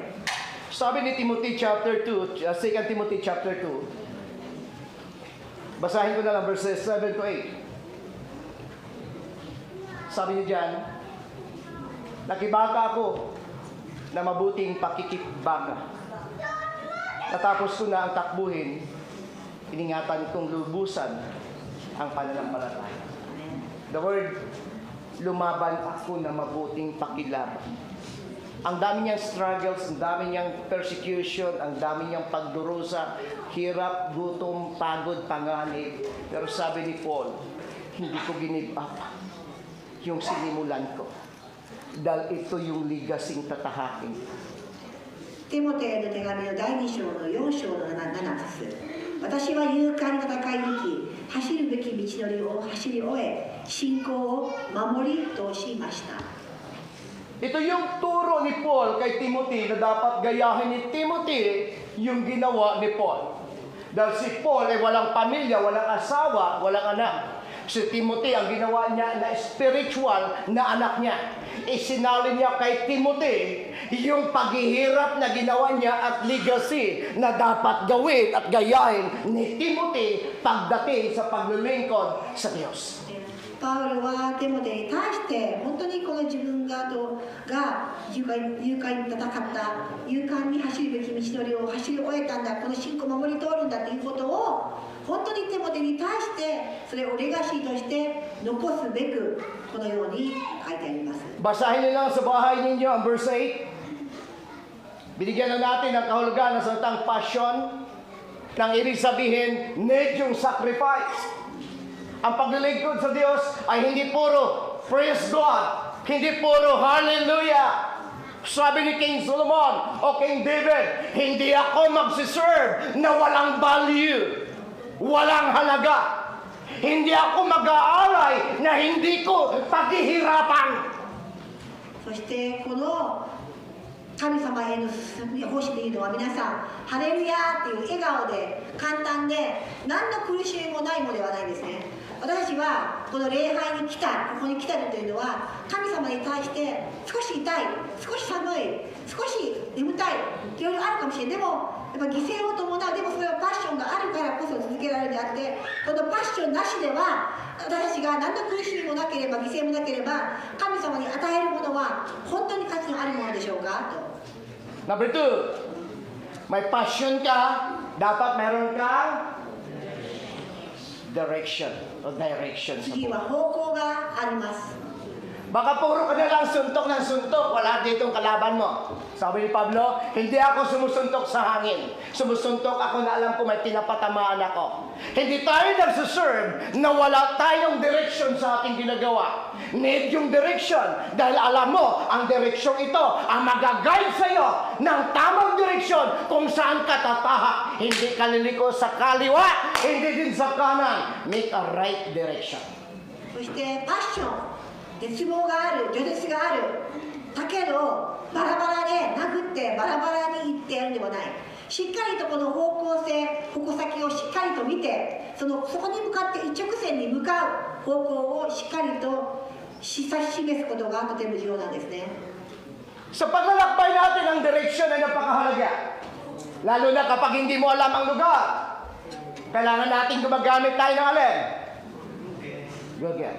Sabi ni Timothy chapter 2, 2 Timothy chapter 2, basahin ko na lang verses 7 to 8. Sabi niya dyan, nakibaka ako na mabuting pakikipbaka. Natapos ko na ang takbuhin, iningatan kong lubusan ang pananampalataya. The word, lumaban ako na mabuting pakilaban. Ang dami niyang struggles, ang dami niyang persecution, ang dami niyang pagdurusa, hirap, gutom, pagod, panganib. Pero sabi ni Paul, hindi ko give up yung sinimulan ko. Dahil ito yung legacyng tatahakin. テモテへの手紙の第2章の4章の 7節私は勇敢に戦い抜き走るべき道のりを走り終え信仰を守り通しました Ito yung turo ni Paul kay Timothy na dapat gayahin ni Timothy yung ginawa ni Paul. Dahil si Paul ay walang pamilya, walang asawa, walang anak. Si Timothy, ang ginawa niya na spiritual na anak niya. Isinali niya kay Timothy yung paghihirap na ginawa niya at legacy na dapat gawin at gayahin ni Timothy pagdating sa paglilingkod sa Diyos. パウロはテモテに対して本当にこの自分が勇敢に戦った勇敢に走るべき道のりを走り終えたんだ、この信仰を守り通るんだということを本当にテモテに対してそれをレガシーとして残すべくこのように書いてあります。 Basahin niyo lang sa bahay ninyo ang verse 8. Binigyan na natin ng kahulugan ng salitang passion. Nang ibig sabihin, need yung sacrifice. Ang paglilingkod sa Diyos ay hindi puro praise God, hindi puro hallelujah. Sabi ni King Solomon o King David, hindi ako magsiserve na walang value, walang halaga. Hindi ako mag-aalay na hindi ko paghihirapan. そしてこの神様への奉仕というのは皆さんハレルヤーっていう笑顔で簡単で何の苦しみもないものではないですね。私たちはこの礼拝に来た、ここに来たというのは神様に対して少し痛い、少し寒い、少し眠たいいろいろあるかもしれない。でもやっぱ犠牲を伴う、でもそれはパッションがあるからこそ続けられるであって、このパッションなしでは私たちが何の苦しみもなければ犠牲もなければ神様に与えるものは本当に価値のあるものでしょうかと。 Number 2, may passion ka, dapat meron kang direction o direction sa 次 buhay. は方向があります。 Baka puro ka na lang suntok ng suntok, wala ditong kalaban mo. Sabi ni Pablo, hindi ako sumusuntok sa hangin. Sumusuntok ako na alam ko may tinapatamaan ako. Hindi tayo nagsuserve na wala tayong direction sa ating ginagawa. Need yung direction dahil alam mo, ang direction ito ang mag-guide sa'yo ng tamang direction kung saan ka tatahak. Hindi ka liliko sa kaliwa, hindi din sa kanan. Make a right direction. そしてパッション、絶望がある、拒絶がある、だけどバラバラで殴ってバラバラにいってやるんではない。しっかりとこの方向性、矛先をしっかりと見て、そこに向かって一直線に向かう方向をしっかりと示すことがとても重要なんですね。 Sa paglalakbay natin ang direksyon ay napakahalaga. Lalo na kapag hindi mo alam ang lugar. Kailangan natin gumagamit tayo ng alin? Google.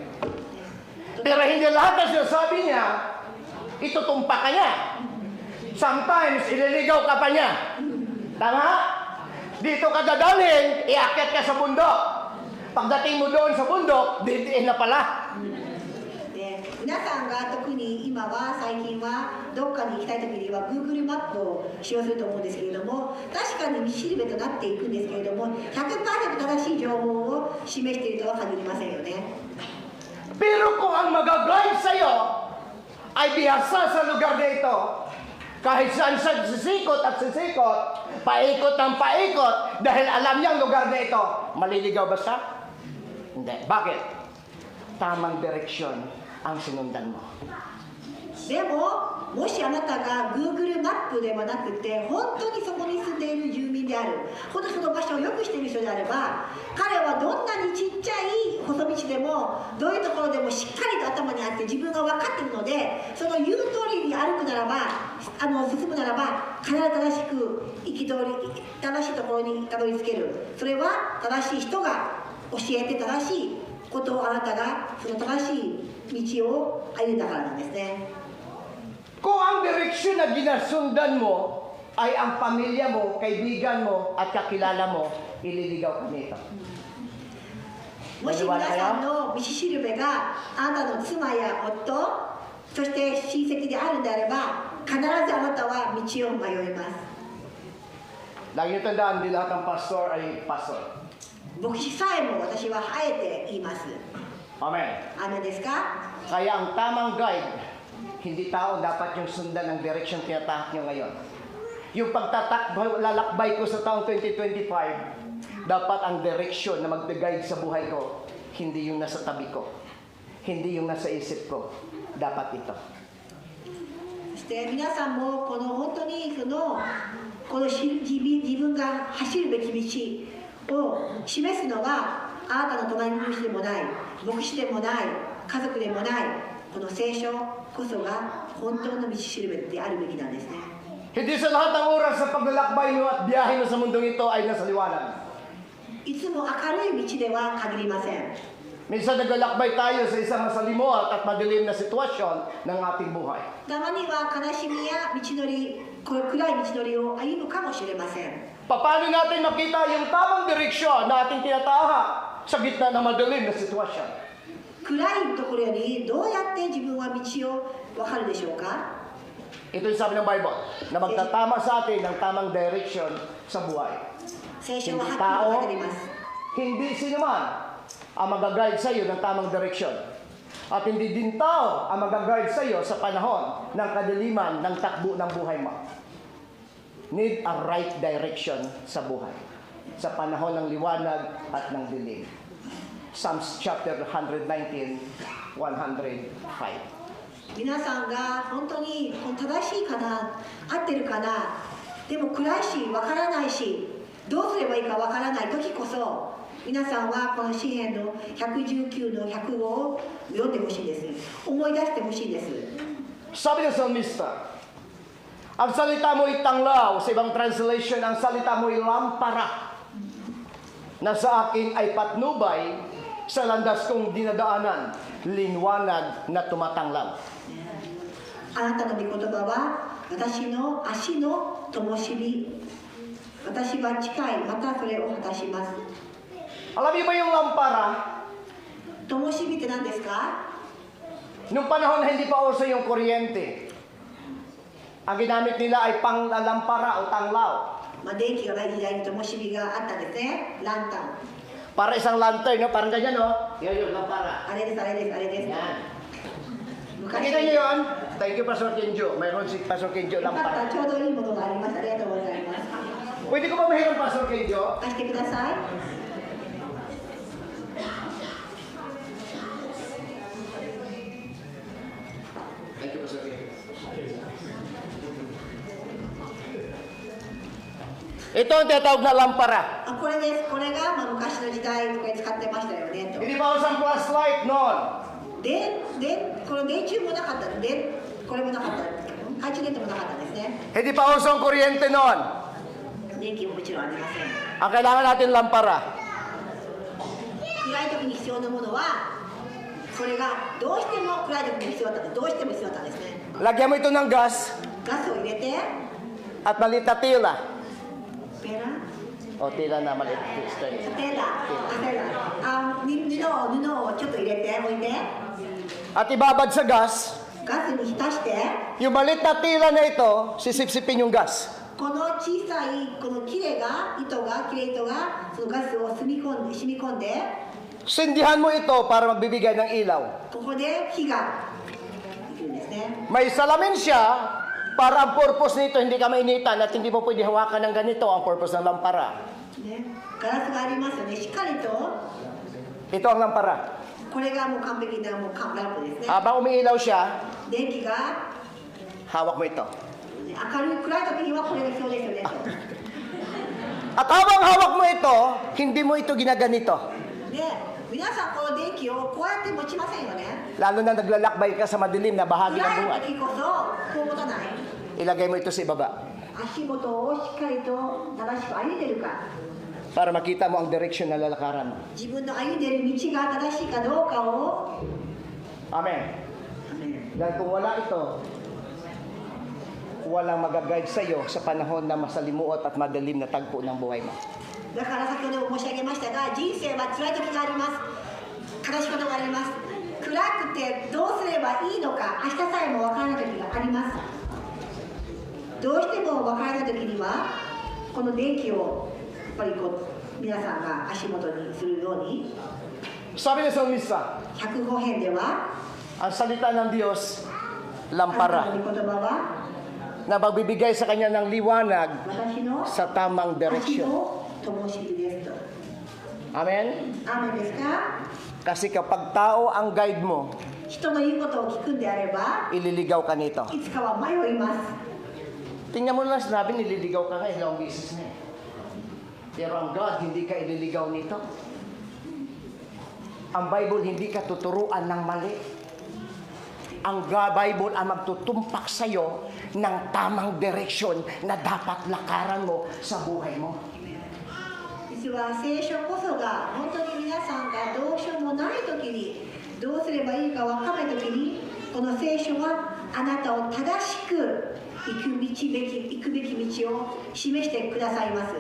Pero hindi lahat na sinasabi niya, itutumpa ka niya. Sometimes, ililigaw ka pa niya. Tama? Dito ka dadalhin, iakyat ka sa bundok. Pagdating mo doon sa bundok, didiin na pala. で皆さんが特に今は最近はどっかに行きたい時には Google マップを使用すると思うんですけれども、確かに道しるべとなっていくんですけれども 100% 正しい情報を示しているとは限りませんよね。 Pero kung ang mag-guide sa'yo ay bihasa sa lugar na ito, kahit saan siya sisikot at sisikot, paikot ng paikot, dahil alam niya ang lugar na ito, maliligaw ba siya? Hindi. Bakit? Tamang direksyon ang sinundan mo. でももしあなたが Google マップではなくて本当にそこに住んでいる住民である、本当にその場所をよくしている人であれば、彼はどんなにちっちゃい細道でもどういうところでもしっかりと頭にあって自分が分かっているので、その言う通りに歩くならば進むならば必ず正しく正しいところにたどり着ける。それは正しい人が教えて正しいことをあなたがその正しい道を歩んだからなんですね。 Kung ang direksyon na ginasundan mo ay ang pamilya mo, kaibigan mo, at kakilala mo, ililigaw ka nito. もし皆さんの道しるべがあなたの妻や夫、そして親戚であるんであれば、必ずあなたは道を迷います。 Lagi niyo tandaan, di lahat ng pastor ay pastor. 牧師さえも私はあえて言います。 Amen. アーメンですか？ Kaya ang tamang guide, hindi tao dapat yung sundan ng direction tinatahak nyo ngayon. Yung lalakbay ko sa taong 2025, dapat ang direction na mag-guide sa buhay ko, hindi yung nasa tabi ko, hindi yung nasa isip ko, dapat ito. そして皆さんもこの本当にこの自分が走るべき道を示すのはあなたの隣の人でもない、牧師でもない、家族でもない、この聖書こそが本当の道しるべであるべきなんですね。 Hindi sa lahat ng oras sa paglalakbay mo at biyahe mo sa mundong ito ay nasa liwanag. いつも明るい道では限りません。Minsan naglalakbay tayo sa isang masalimuot at madilim na sitwasyon ng ating buhay. たまには悲しみや道のり、こう暗い道のりを歩むかもしれません。 Paano natin makita yung tamang direksyon na ating tinatahak sa gitna ng madilim na sitwasyon? 暗いところよりどうやって自分は道を分かるでしょうか？ Ito yung sabi ng Bible, na magtatama sa atin ng tamang direksyon sa buhay. 聖書は Hindi はっ tao, きり書いてあります。 hindi sinuman ang mag-guide sa iyo ng tamang direksyon. At hindi din tao ang mag-guide sa iyo sa panahon ng kadiliman ng takbo ng buhay mo. Need a right direction sa buhay. Sa panahon ng liwanag at ng dilim. Psalms chapter 119, 105. 皆さんが本当に正しいかな、合ってるかな、でも暗いし分からないし、どうすればいいか分からない時こそ、皆さんはこの詩篇の119の105を読んでほしいです。思い出してほしいです。 Sabi ng salmista, ang salita mo ay tanglaw, sa ibang translation, ang salita mo ay lampara, na sa akin ay patnubay sa landas kong dinadaanan, liwanag na tumatanglaw. あなたの御言葉は私の足の灯火。私は近い、またそれを果たします。 Alam niyo ba yung lampara? 灯火って何ですか？ Nung panahon na hindi pa uso yung kuryente, ang ginamit nila ay panglampara o tanglaw. まあ、電気がない時代に灯火があったんですね。ランタン。 Para isang lantern, no? Parang ganyan, no? Yan yun, lampara. あれです、あれです、あれです。 Yan. 昔 Nakita niyo yun? Thank you, Pastor Kenjo. Mayroon si Pastor Kenjo よかった lampara. ちょうどいいものがありました。ありがとうございます。 Pwede ko ba mahiram, Pastor Kenjo? 貸してください。 Thank you, Pastor Kenjo. Ito ang tinatawag na lampara. あ、これです。これが、まあ、昔の時代とかに使ってましたよねと。 Hindi pa usang flashlight noon. この電柱もなかったんで、これもなかった。懐中電灯もなかったんですね。 Hindi pa usang kuryente noon. 電気ももちろんありません。 Ang kailangan natin lampara. 暗い時に必要なものは、それがどうしても暗い時に必要だったんです。どうしても必要だったんですね。 Lagyan mo ito ng gas ガスを入れて、 at maliit na tila. ペラ O tila na maliit. テラ、あ、布をちょっと入れておいて、 At ibabad sa gas. ガスに浸して、 Yung maliit na tila na ito, sisipsipin yung gas. この小さいこの切れ糸がそのガスを染み込んで、 Sindihan mo ito para magbibigay ng ilaw. ここで火ができるんですね。 May salamin siya para ang purpose nito hindi ka mainitan at hindi mo pwede hawakan ng ganito ang purpose ng lampara. ね、ガラスがありますよね。しっかりと Ito ang lampara. これがもう完璧なもうランプですね。 Habang umiilaw siya, 電気が hawak mo ito. 明るい暗い時にはこれが必要ですよねと。 At habang hawak mo ito, hindi mo ito ginaganito. で、皆さんこの電気をこうやって持ちませんよね。 Lalo na naglalakbay ka sa madilim na bahagi ng 暗 buhay. い時こそこう持たない。 Ilagay mo ito sa ibaba 足元をしっかりと正しく歩いてるか。 para makita mo ang direksyon na lalakaran mo. 自分の歩んでる道が正しいかどうかを。 Amen. Dahil kung wala ito, walang mag-guide sa iyo sa panahon na masalimuot at madilim na tagpo ng buhay mo. だから先ほど申し上げましたが、人生は辛い時があります。悲しいことがあります。暗くてどうすればいいのか、明日さえもわからない時があります。どうしてもわからない時には、この電気をやっぱりこう皆さんが足元にするように、 Sabi ng salmista, 105編では、 ang salita ng Diyos, あなた lampara, の御言葉は na magbibigay sa kanya ng liwanag 私の sa tamang 足 direksyon. の灯火ですと。 Amen? 雨ですか？ Kasi kapag tao ang guide mo, 人の言うことを聞くんであれば、 ililigaw ka nito. いつかは迷います。 Tingnan mo lang, sinabi, nililigaw ka nga, ilang beses na eh. Pero ang God, hindi ka ililigaw nito. Ang Bible, hindi ka tuturuan ng mali. Ang Bible ang magtutumpak sa'yo ng tamang direksyon na dapat lakaran mo sa buhay mo. 実は聖書こそが本当に皆さんがどうしようももない時にどうすればいいか分からない時にこの聖書はあなたを正しく行くべき道を示してくださいます。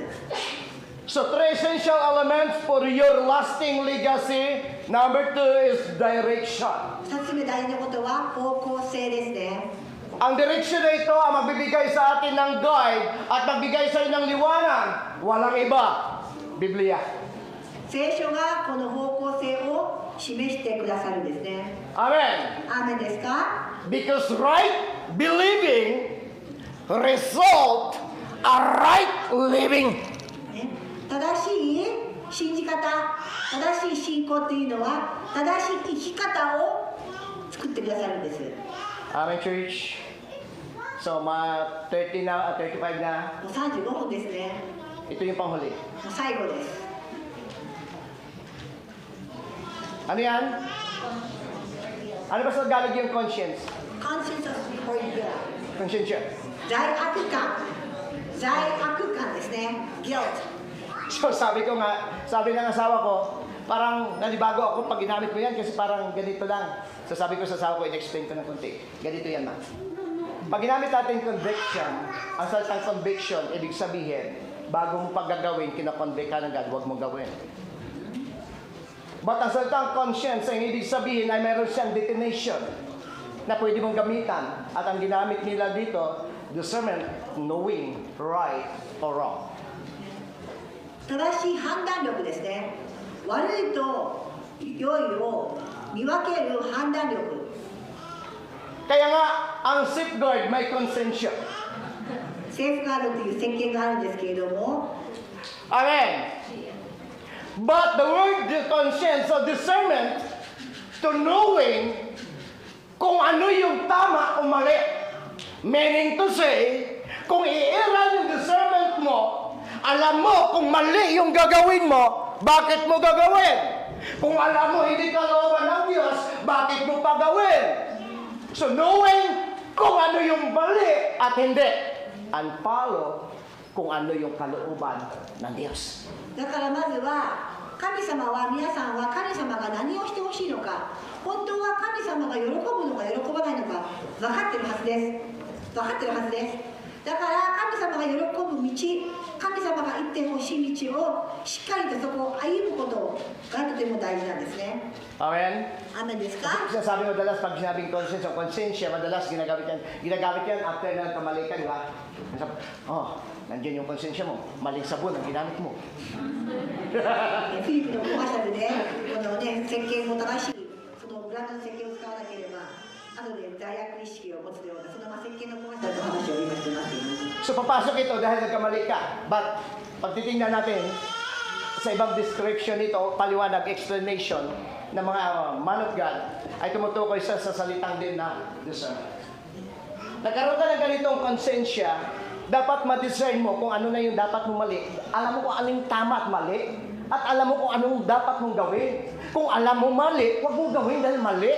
So three essential elements for your lasting legacy. Number 2 is direction. 2つ目大事なことは方向性ですね。 Ang direksyon na ito ang magbibigay sa atin ng guide at magbigay sa iyo ng liwanag. Walang iba. Biblia. 聖書がこの方向性を示してくださるんですね。 Amen. アーメンですか？ Because right believing result a right living. ね、正しい信じ方、正しい信仰というのは正しい生き方を作ってくださるんです。 Amen, church. So, 30 na, 35 na. もう35分ですね。 Ito yung panghuli. もう最後です。 Ano yan? Ano ba sa Tagalog yung conscience? Conscience of guilt。 Conscience siya. 罪悪感ですね。guilt。 So, sabi ng asawa ko, parang nalibago ako pag ginamit mo yan kasi parang ganito lang. So, sabi ko sa asawa ko, in-explain ko ng konti. Ganito yan, ma. Pag ginamit natin conviction, ang salitang conviction, ibig sabihin, bago mo paggagawin, kinakonvict ka ng God, huwag mo gawin. But ang salitang conscience, ang ibig sabihin ay meron siyang detonation na pwede mong gamitan. At ang ginamit nila dito, discernment, knowing right or wrong. 正しい判断力ですね。悪いと良いを見分ける判断力。 Kaya nga, ang safeguard may conscience. セーフガードという宣言があるんですけれども、 Amen. But the word the conscience or discernment to knowing kung ano yung tama o mali. Meaning to say, kung i-iral yung discernment mo, alam mo kung mali yung gagawin mo, bakit mo gagawin? Kung alam mo hindi kalooban ng Diyos, bakit mo pa gawin? So knowing kung ano yung mali at hindi, and follow kung ano yung kalooban ng Diyos. だからまずは神様は皆さんは神様が何をしてほしいのか、本当は神様が喜ぶのか喜ばないのか分かってるはずです。分かってるはずです。だから神様が喜ぶ道、神様が行ってほしい道をしっかりとそこを歩むことがとても大事なんですね。 Amen? アーメンですか？ Sabi madalas pag sinabing conscience o konsensya, madalas ginagamit yan after na kamali ka, di ba? Oh, nandiyan yung konsensya mo, maling sabon ang ginamit mo. フィリピンのコマーシャルでこのね石鹸も正しいそのブランドの石鹸を使わなければ後で罪悪意識を持つようなその石鹸のコマーシャルの話を今してますけど。 So papasok ito dahil nagkamali ka. But pag titingnan natin sa ibang description nito, paliwanag, explanation ng mga man of God, ay tumutukoy sa salitang din na discernment. Nagkaroon ka ng ganitong konsensya, dapat ma-discern mo kung ano na yung dapat mong mali. Alam mo kung anong tama at mali. At alam mo kung anong dapat mong gawin. Kung alam mo mali, huwag mong gawin dahil mali.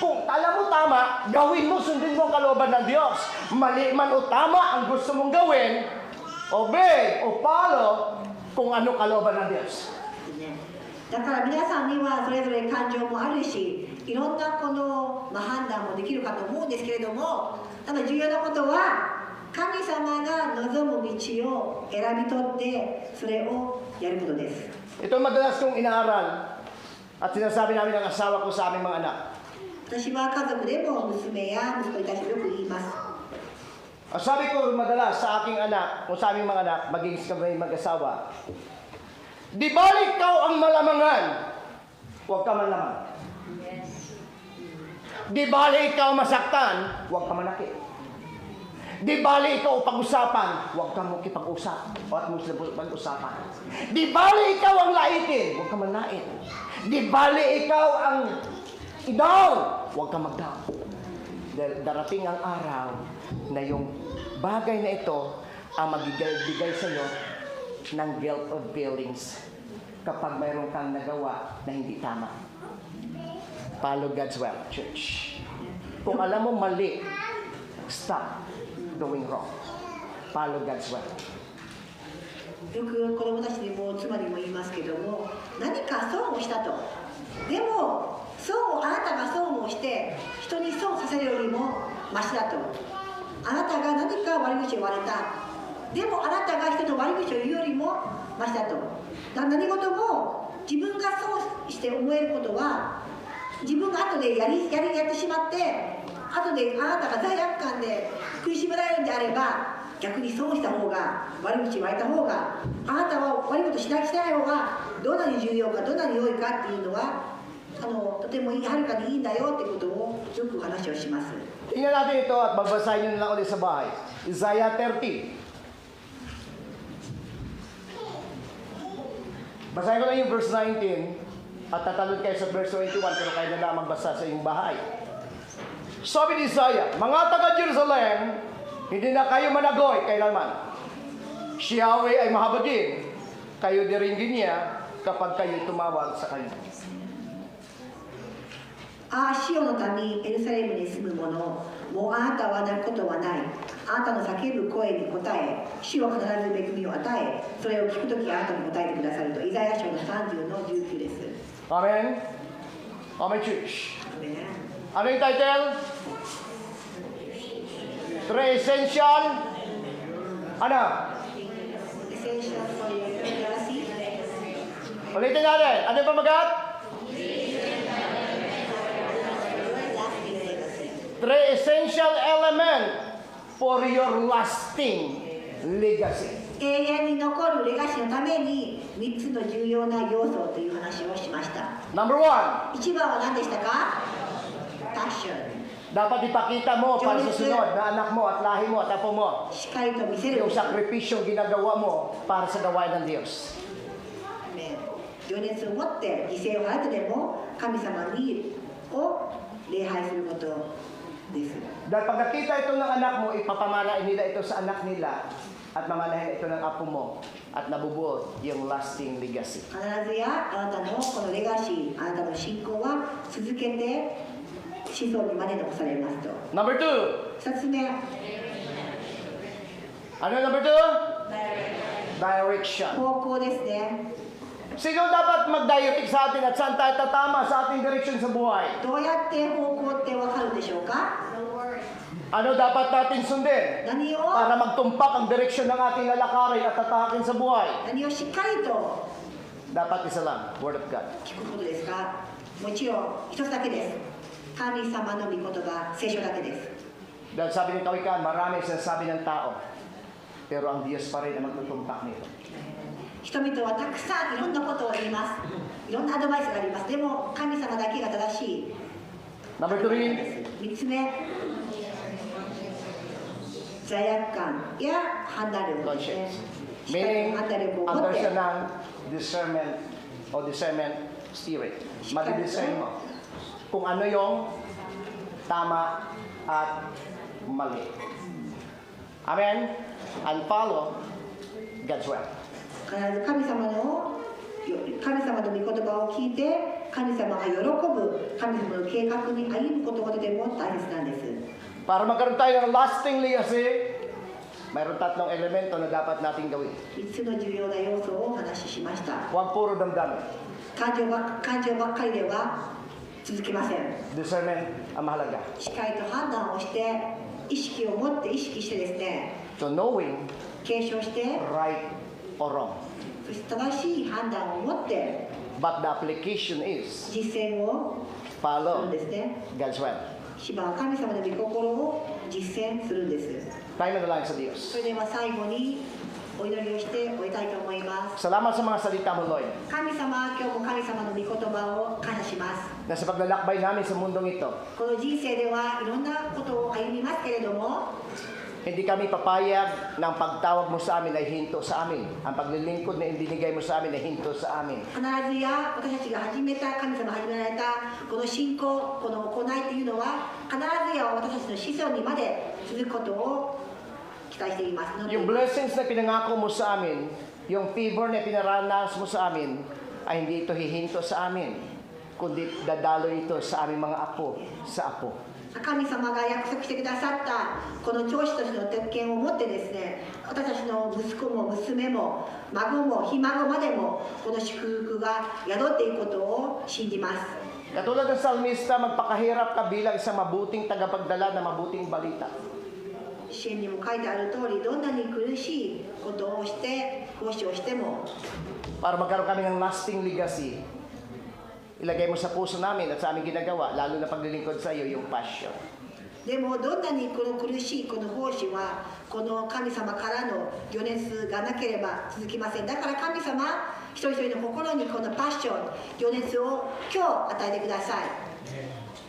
Kung alam mo tama, gawin mo, sundin mo ang kalooban ng Diyos. Mali man o tama ang gusto mong gawin, obey o follow kung anong kalooban ng Diyos. だから皆さんにはそれぞれ感情もあるし、いろんなこの、判断もできるかと思うんですけれども、ただ重要なことは神様が望む道を選び取ってそれをやることです。 Ito madalas kong inaaral at sinasabi namin ng asawa ko sa aming mga anak. 私は家族でも娘や息子に対してよく言います。 Ang sabi ko madalas sa aking anak, o sa aming mga anak, maging kami mag-asawa, di balik ikaw ang malamangan, huwag ka manlaman. Di bali ikaw masaktan, huwag ka manakit. Di bali ikaw pag-usapan, huwag ka makipag-usap o at mag-usapan. Di bali ikaw ang laitin, huwag ka manlait. Di bali ikaw ang i-down, huwag ka mag-down. Darating ang araw na yung bagay na ito ang magigay sa iyo ng guilt of feelings kapag mayroon kang nagawa na hindi tama. Follow God's will, church. Kung alam mo mali, stop doing wrong. Follow God's will. よく子供たちにも妻にも言いますけども、何か損をしたとでも損をあなたが損をして人に損させるよりもマシだと。あなたが何か悪口を言われた。でもあなたが人の悪口を言うよりもマシだと。何事も自分が損して思えることは自分が後でやってしまって後であなたが罪悪感で苦しめられるんであれば逆に損した方が悪口言われた方があなたは悪いことしない方がどんなに重要かどんなに良いかっていうのはとてもはるかにいいんだよってことをよく話をします。 Tingnan natin ito at babasahin nyo na lang ulit sa bahay. Isaiah 30. Basahin ko lang yung verse 19 at tatalon kayo sa verse 21 pero kayo na lang magbasa sa iyong bahay. Sabi ni Isaiah, mga taga-Jerusalem, hindi na kayo managoy kailanman. Si Yahweh ay mahabagin, kayo diringgin niya kapag kayo tumawag sa kanya. ああ、シオの民、エルサレムに住む者、もうあなたは泣くことはない。あなたの叫ぶ声に応え、主は必ず恵みを与え、それを聞くときあなたに答えてくださると、イザヤ書の30の19です。 Amen? Amen, church. アメン Ano yung title? Three essential. Ano? Essential for your legacy. Ulitin natin. Ano yung pamagat? Three essential element for your lasting legacy. 永遠に残るレガシーのために3つの重要な要素という話をしました。 Number one, 1番は何でしたか？パッション。 dapat ipakita mo para sa sunod na anak mo at lahi mo at apo mo しっかりと見せる。 yung sakripisyong ginagawa mo para sa gawain ng Diyos. 情熱を持って犠牲を払ってでも神様を礼拝することです。 Dahil pag nakita ito ng anak mo, ipapamanain nila ito sa anak nila at mamanahin ito ng apo mo at nabubuo yung lasting legacy. 必ずやあなたのこのレガシー、あなたの信仰は続けて子孫にまで残されますと。 Number two, 2つ目、 ano yung number two? Direction. 方向ですね。 Sino dapat mag-direct sa atin at saan tayo tatama sa ating direction sa buhay? どうやって方向ってわかるでしょうか？ Ano dapat natin sundin 何を para magtumpak ang direksyon ng ating lalakarin at tatahakin sa buhay? 何をしっかりと Dapat isa lang, Word of God. 聞くことですか？もちろん一つだけです。神様の御言葉、聖書だけです。 Dahil sabi ng kawikaan, marami sinasabi ng tao, pero ang Diyos pa rin ang magtutumpak nito. 人々はたくさんいろんなことを言います。いろんなアドバイスがあります。でも神様だけが正しい。 Number three, 3つ目、罪悪感や判断力ですね。 conscience. しっかり Meaning, と判断力を持 under って siya ng discernment o discernment spirit. Madi-discern mo kung ano yung tama at mali. Amen? And follow God's will. 必ず神様の御言葉を聞いて神様が喜ぶ神様の計画に歩むことがとても大切なんです。 Para magkaroon tayo ng lasting legacy, mayroon tatlong elemento na dapat nating gawin. 3つの重要な要素をお話ししました。 Huwag puro damdamin. 感情ばっかりでは続きません。 Discernment ang mahalaga. しっかりと判断をして意識を持って意識してですね So knowing 継承して right or wrong. そして正しい判断を持って But the application is 実践をする follow んですね。 God's will. 芝は神様の御心を実践するんです。 Tayo manalangin sa Diyos. それでは最後にお祈りをして終えたいと思います。 Salamat sa mga salita mo, Lord, 神様、今日も神様の御言葉を感謝します。 na sa paglalakbay namin sa mundong ito, この人生ではいろんなことを歩みますけれども、 hindi kami papayag ng pagtawag mo sa amin ay hinto sa amin. Ang paglilingkod na ibinigay mo sa amin ay hinto sa amin. 必ずや私たちが始めた神様が始められたこの信仰、この行いというのは必ずや私たちの子孫にまで続くことを期待していますので、 Yung blessings na pinangako mo sa amin, yung favor na pinaranas mo sa amin, ay hindi ito hihinto sa amin. kundi dadalo ito sa aming mga apo, sa apo. 神様が約束してくださったこの長子としての特権を持ってですね、私たちの息子も娘も孫もひ孫までもこの祝福が宿っていくことを信じます。 Katulad ng salmista, magpakahirap ka bilang isang mabuting tagapagdala ng mabuting balita. 支援にも書いてある通り、どんなに苦しいことをして奉仕をしても Para magkaroon kami ng lasting legacy, ilagay mo sa puso namin at sa aming ginagawa, lalo na paglilingkod sa iyo, yung passion. でもどんなにこの苦しいこの奉仕はこの神様からの余熱がなければ続きません。だから神様一人一人の心にこのパッション余熱を今日与えてください。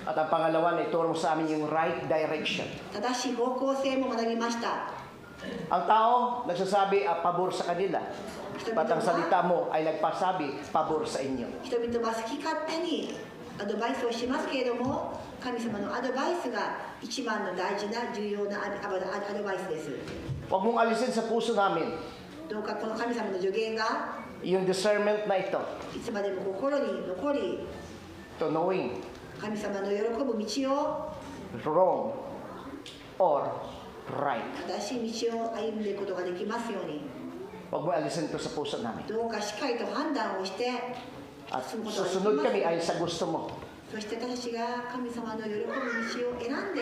At ang pangalawa na ituro mo sa amin yung right direction. 正しい方向性も学びました。 Ang tao nagsasabi pabor sa kanila. At ang salita mo ay nagpasabi pabor sa inyo. 人々は好き勝手にアドバイスをしますけれども、神様のアドバイスが一番の大事な重要なアドバイスです。 Huwag mong alisin sa puso namin どうかこの神様の助言が yung discernment na ito いつまでも心に残り、 to knowing 神様の喜ぶ道を wrong or right. 正しい道を歩んでいくことができますように、 Huwag mo alisin ito sa puso namin. どうかしっかりと判断をして At 進むことができ susunod ます kami よう ay に。 sa gusto mo. そして私が神様の喜ぶ道を選んで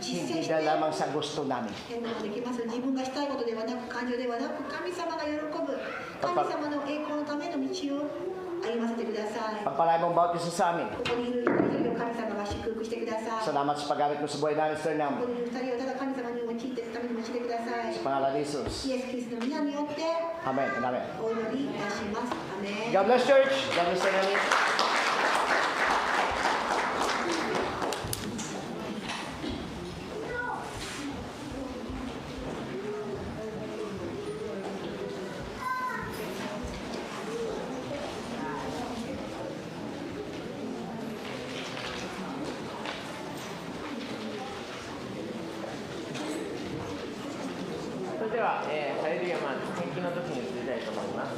実践 Hindi し na て lamang sa gusto namin. 変なことできます。自分がしたいことではなく、感情ではなく、神様が喜ぶ神様の栄光のための道を歩ませてください。 Pagpalain mong bawat isa sa amin. ここにいる一人一人を神様が祝福してください。 Salamat sa paggamit mo sa buhay namin, Sir こ Nam. こにいる二人をただ神様に用いていくために用いてください。 Sa pangalan ni Jesus. イエス・キリストの皆によって Amen and amen. お祈りいたします。アメン。 God bless church. God bless Sir Nami. So では、ハレルヤマン献金の時に移りたいと思います。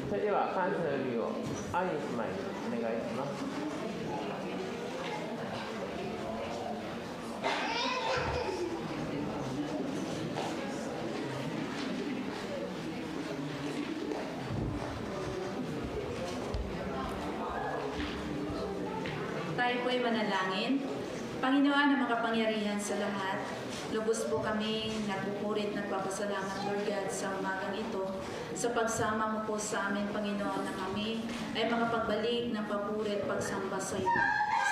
それでは感謝の指を兄姉妹にお願いします。Tayo po'y manalangin. Panginoon na makapangyarihan sa lahat, lubos po kami nagpupurit, nagpapasalamat, Lord God, sa umagang ito, sa pagsama mo po sa amin, Panginoon, na kami ay makapagbalik ng papurit, pagsamba sa iyo.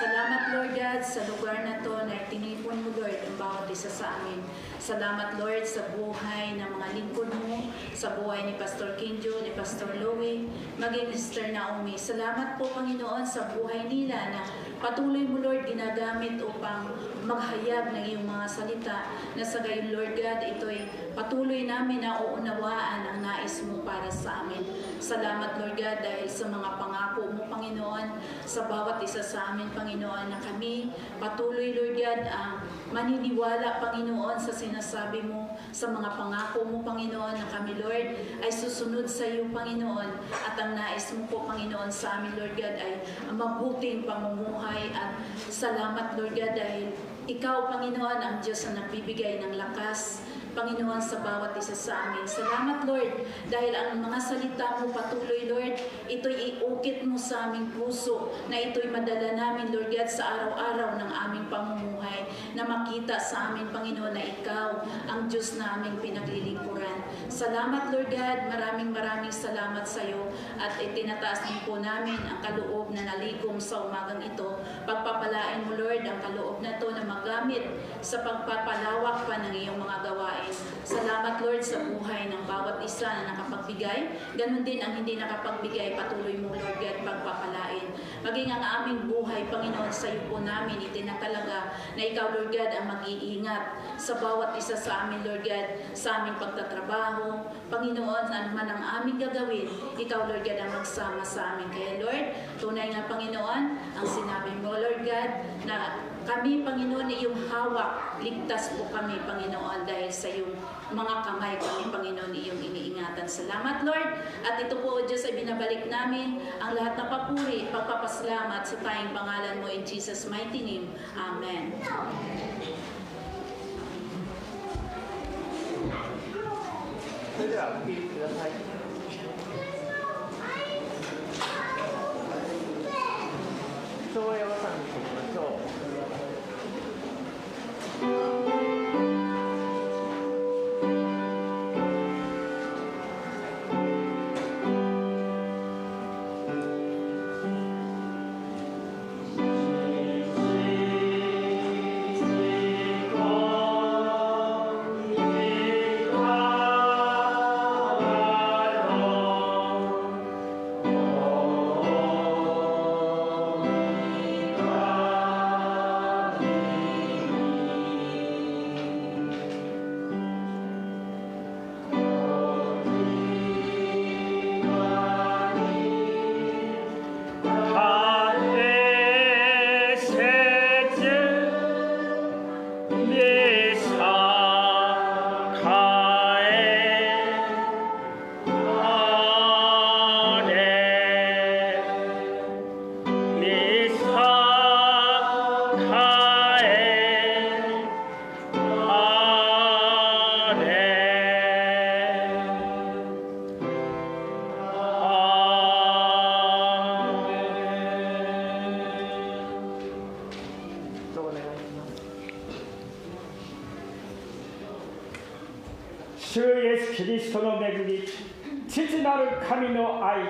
Salamat, Lord God, sa lugar na to na tinipon mo, Lord, ang bawat isa sa amin. Salamat, Lord, sa buhay ng mga lingkod mo, sa buhay ni Pastor Kinjo, ni Pastor Louie, maging Sister Naomi. Salamat po, Panginoon, sa buhay nila na patuloy mo, Lord, ginagamit upang maghayag ng iyong mga salita na sa gayon, Lord God, ito'y patuloy namin na uunawaan ang nais mo para sa amin. Salamat, Lord God, dahil sa mga pangako mo, Panginoon, sa bawat isa sa amin, Panginoon, na kami patuloy, Lord God, ang maniniwala, Panginoon, sa sinasabi mo, sa mga pangako mo, Panginoon, na kami, Lord, ay susunod sa iyo, Panginoon, at ang nais mo po, Panginoon, sa amin, Lord God, ay mabuting pamumuhay. At salamat, Lord God, dahil ikaw, Panginoon, ang Diyos na nagbibigay ng lakas, Panginoon, sa bawat isa sa amin. Salamat, Lord, dahil ang mga salita mo patuloy, Lord, ito'y iukit mo sa aming puso, na ito'y madala namin, Lord God, sa araw-araw ng aming pamumuhay, na makita sa amin, Panginoon, na ikaw ang Diyos na aming pinaglilingkuran. Salamat, Lord God, maraming salamat sa iyo, at itinataas din po namin ang kaloob na nalikom sa umagang ito. Pagpapalain mo, Lord, ang kaloob na ito na magamit sa pagpapalawak pa ng iyong mga gawain. Salamat, Lord, sa buhay ng bawat isa na nakapagbigay. Ganon din ang hindi nakapagbigay. Patuloy mo, Lord God, pagpapalain. Maging ang aming buhay, Panginoon, sa iyo po namin itinatalaga na ikaw, Lord God, ang mag-iingat sa bawat isa sa amin, Lord God, sa aming pagtatrabaho. Panginoon, ano man ang aming gagawin, ikaw, Lord God, ang magsama sa amin. Kaya, Lord, tunay nga, Panginoon, ang sinabi mo, Lord God, na kami, Panginoon, iyong hawak. Ligtas po kami, Panginoon, dahil sa iyong mga kamay kami, Panginoon, iyong iniingatan. Salamat, Lord. At ito po, O Diyos, ay binabalik namin ang lahat ng papuri, pagpapasalamat sa tayong pangalan mo in Jesus' mighty name. Amen.それではお聴きください。昭和和さんに行きましょう。主イエス・キリストの恵み、父なる神の愛、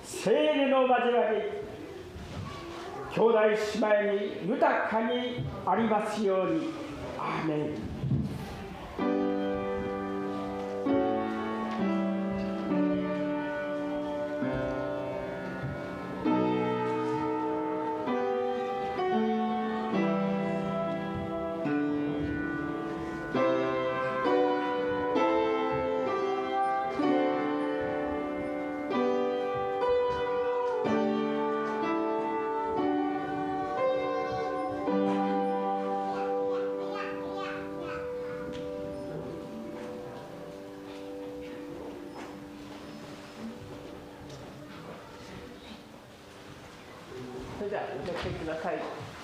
聖霊の交わり、兄弟姉妹に豊かにありますように。アーメン。それでは歌ってください。